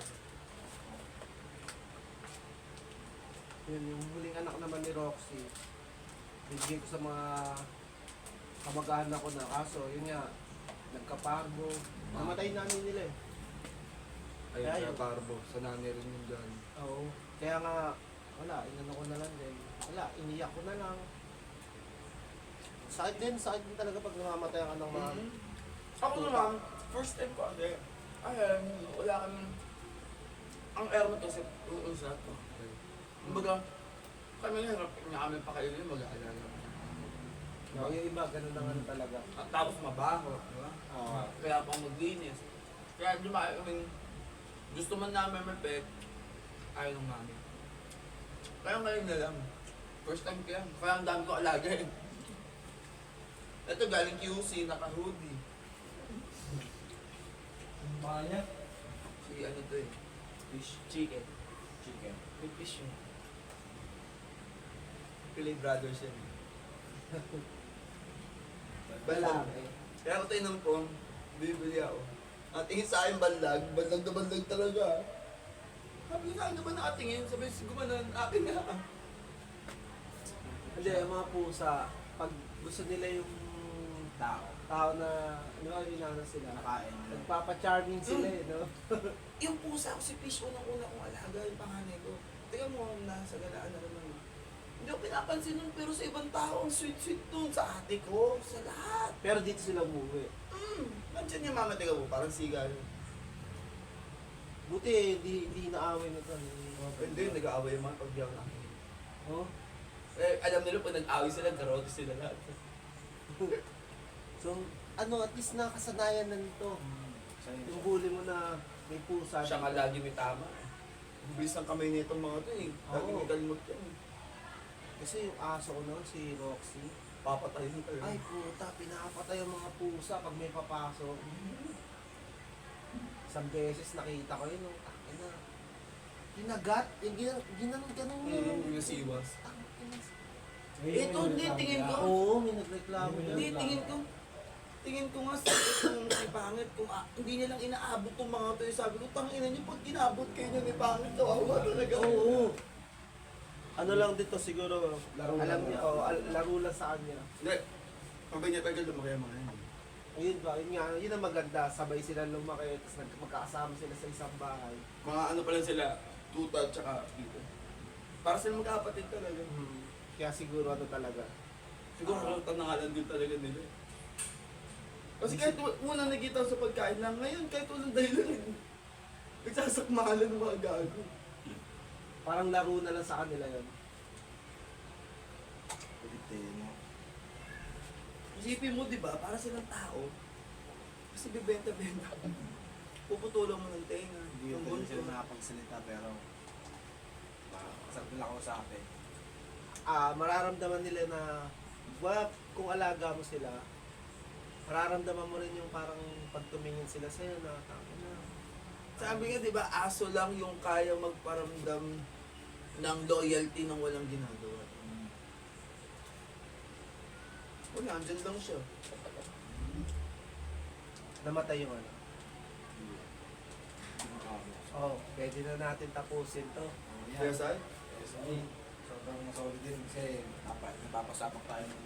Speaker 1: Yun, yung huling anak naman ni Roxy. Bigyan ko sa mga kamag-anak ko na. Kaso, yun nga, nagkaparbo. Namatay namin nila eh.
Speaker 2: Ayun,
Speaker 1: Kaya
Speaker 2: kaya
Speaker 1: yun.
Speaker 2: Parbo. Sa nanay rin yun dyan.
Speaker 1: Oo. Kaya nga, wala, inano ko na lang din. Wala, iniyak ko na lang. Sakit din talaga pag namamatay ang anak mga...
Speaker 4: Ako naman, first time ko kasi, wala kami, ang airman kasi, uusap ko. Kumbaga, kami hirap niya kami pakainin, mag-aalala.
Speaker 1: Yung iba, ganun na nga talaga.
Speaker 4: At tapos mabaho, di ba?
Speaker 1: Oo.
Speaker 4: Kaya pang maglinis. Kaya di ba, I mean, gusto man namin may pet, ayaw nung mami. Kaya ngayon na lang, first time ko yan, kaya ang dami ko alaga eh. Ito galing QC, naka-hoodie.
Speaker 3: Baka niya?
Speaker 4: Si ano to eh,
Speaker 3: Fish.
Speaker 4: chicken.
Speaker 3: Chicken.
Speaker 4: May fish yun. Pilay Brothers yan.
Speaker 1: Balag eh.
Speaker 4: Kaya ako tinang po, bibili ako. At tingin sa akin banlag na banlag talaga. Sabi ko, saan na ba nakatingin? Sabi ko, gumanon, akin na.
Speaker 1: Hindi, yung mga pusa, pag gusto nila yung tao na, ano ba, inano sila,
Speaker 3: Nakain.
Speaker 1: nagpapa-charming sila eh, no?
Speaker 4: Yung pusa ko, si Fish, unang-una kong alaga yung panganay ko. Tingnan mo, nasa galaan na naman. Hindi ko pinapansin nun, pero sa ibang tao, ang sweet-sweet nun. Sa ate ko, sa lahat.
Speaker 1: Pero dito sila umuwi.
Speaker 4: Nandiyan yung mama, tingnan mo, parang sigal.
Speaker 1: Buti eh, hindi naaway nito.
Speaker 4: Hindi, nag-aaway yung mga pagbiyaw namin.
Speaker 1: Oh?
Speaker 4: Eh, alam nila, pag nag-aaway sila, karote sila lahat.
Speaker 1: So, ano, at least nakasanayan na nito. Yung huli mo na may pusa.
Speaker 4: Siya nga lagi may tama eh. Ang bilis ng kamay nitong mga to eh. Lagi
Speaker 1: Oo.
Speaker 4: may kalimot yan eh.
Speaker 1: Kasi yung aso ko noon, si Roxy,
Speaker 4: Papatayin ka
Speaker 1: ay puta, pinapatay yung mga pusa pag may papasok. Isang beses nakita ko yun, oh, na. Kinagat, yung ginanon yun.
Speaker 4: Yung siwas.
Speaker 3: Ito,
Speaker 4: hindi, tingin ko.
Speaker 1: Oo, may nagreklamo
Speaker 3: Hindi,
Speaker 1: yan.
Speaker 4: Hindi, tingin ko nga sa itong si Pangit, kung hindi niya lang inaabot tong mga to. Sabi ko, tangina niyo, pag inabot kayo niyo ni Pangit, kawawa talaga.
Speaker 1: Oo. Ano lang dito siguro,
Speaker 3: Laro
Speaker 1: alam
Speaker 3: lang.
Speaker 1: niya, laro lang sa kanya.
Speaker 4: Hindi, pag niya tagal lumaki ang mga yan.
Speaker 1: Ayun ba, yun nga, yun ang maganda, sabay sila lumaki, tapos magkakasama sila sa isang bahay.
Speaker 4: Mga ano pa lang sila, tuta at saka dito. Para sila magkakapatid talaga.
Speaker 1: Kaya siguro ano talaga.
Speaker 4: Siguro halutan na nga lang din talaga nila. Kasi kahit unang nakita ko sa pagkain lang, ngayon kahit walang dahilan, nagsasakmahalan ng mga gago.
Speaker 1: Parang laro na lang sa kanila yun.
Speaker 3: Pilipino.
Speaker 4: Isipin mo, di ba, para silang tao, kasi bibenta-benta. puputulan mo ng tenga.
Speaker 3: Hindi
Speaker 4: Yung
Speaker 3: yung
Speaker 4: bunso.
Speaker 3: sila nakapagsalita pero masarap nila ako sa akin.
Speaker 1: Mararamdaman nila na kung alaga mo sila, mararamdaman mo rin yung parang pagtumingin sila sa'yo na na.
Speaker 4: Sabi nga, di ba, aso lang yung kaya magparamdam ng loyalty nang walang ginagawa. Wala, andyan lang siya.
Speaker 1: Namatay yung ano.
Speaker 3: Hindi makakabot.
Speaker 1: Pwede na natin tapusin to.
Speaker 4: Kaya saan?
Speaker 3: Sobrang solid din kasi napapasapak tayo ng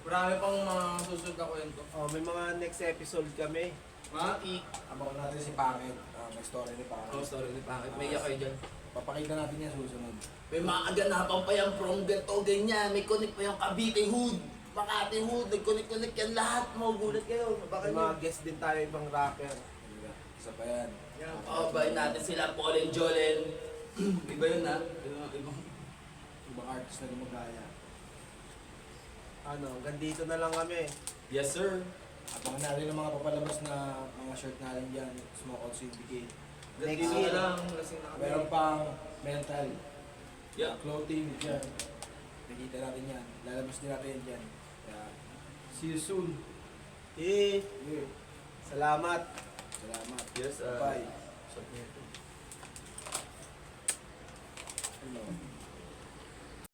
Speaker 2: Marami pang mga susunod na kwento.
Speaker 1: May mga next episode kami.
Speaker 3: abangan natin si Pangit. May story ni Pangit.
Speaker 2: Oh, story ni Pangit. May iyak kayo dyan.
Speaker 3: Papakita natin yan susunod.
Speaker 4: May mga aganapan pa yung from ganito, ganyan. May connect pa yung Cavite Hood. Makati Hood. Nag-connect yan lahat mo. Gulat kayo. Baka
Speaker 1: May mga guest din tayo, ibang rapper.
Speaker 3: Isa pa yan.
Speaker 4: bayin natin sila Paul and Jolen.
Speaker 2: Iba yun ha? Ibang
Speaker 3: Ibang artist na lumagaya.
Speaker 1: Hanggang dito na lang kami.
Speaker 2: Yes sir.
Speaker 3: Abangan natin ang mga papalabas na mga shirt natin dyan. Smoke Out Syndicate.
Speaker 1: Next
Speaker 2: Lasing
Speaker 1: year.
Speaker 2: na lang. Lasing na kami.
Speaker 3: Meron pang mental.
Speaker 2: Yeah.
Speaker 3: Clothing dyan. Nakita natin yan. Lalabas din natin yan dyan. Kaya, see you soon.
Speaker 1: Eh,
Speaker 3: Yeah.
Speaker 1: salamat.
Speaker 3: Salamat.
Speaker 2: Yes,
Speaker 3: Bye.
Speaker 2: Shot niya ito.
Speaker 3: Hello.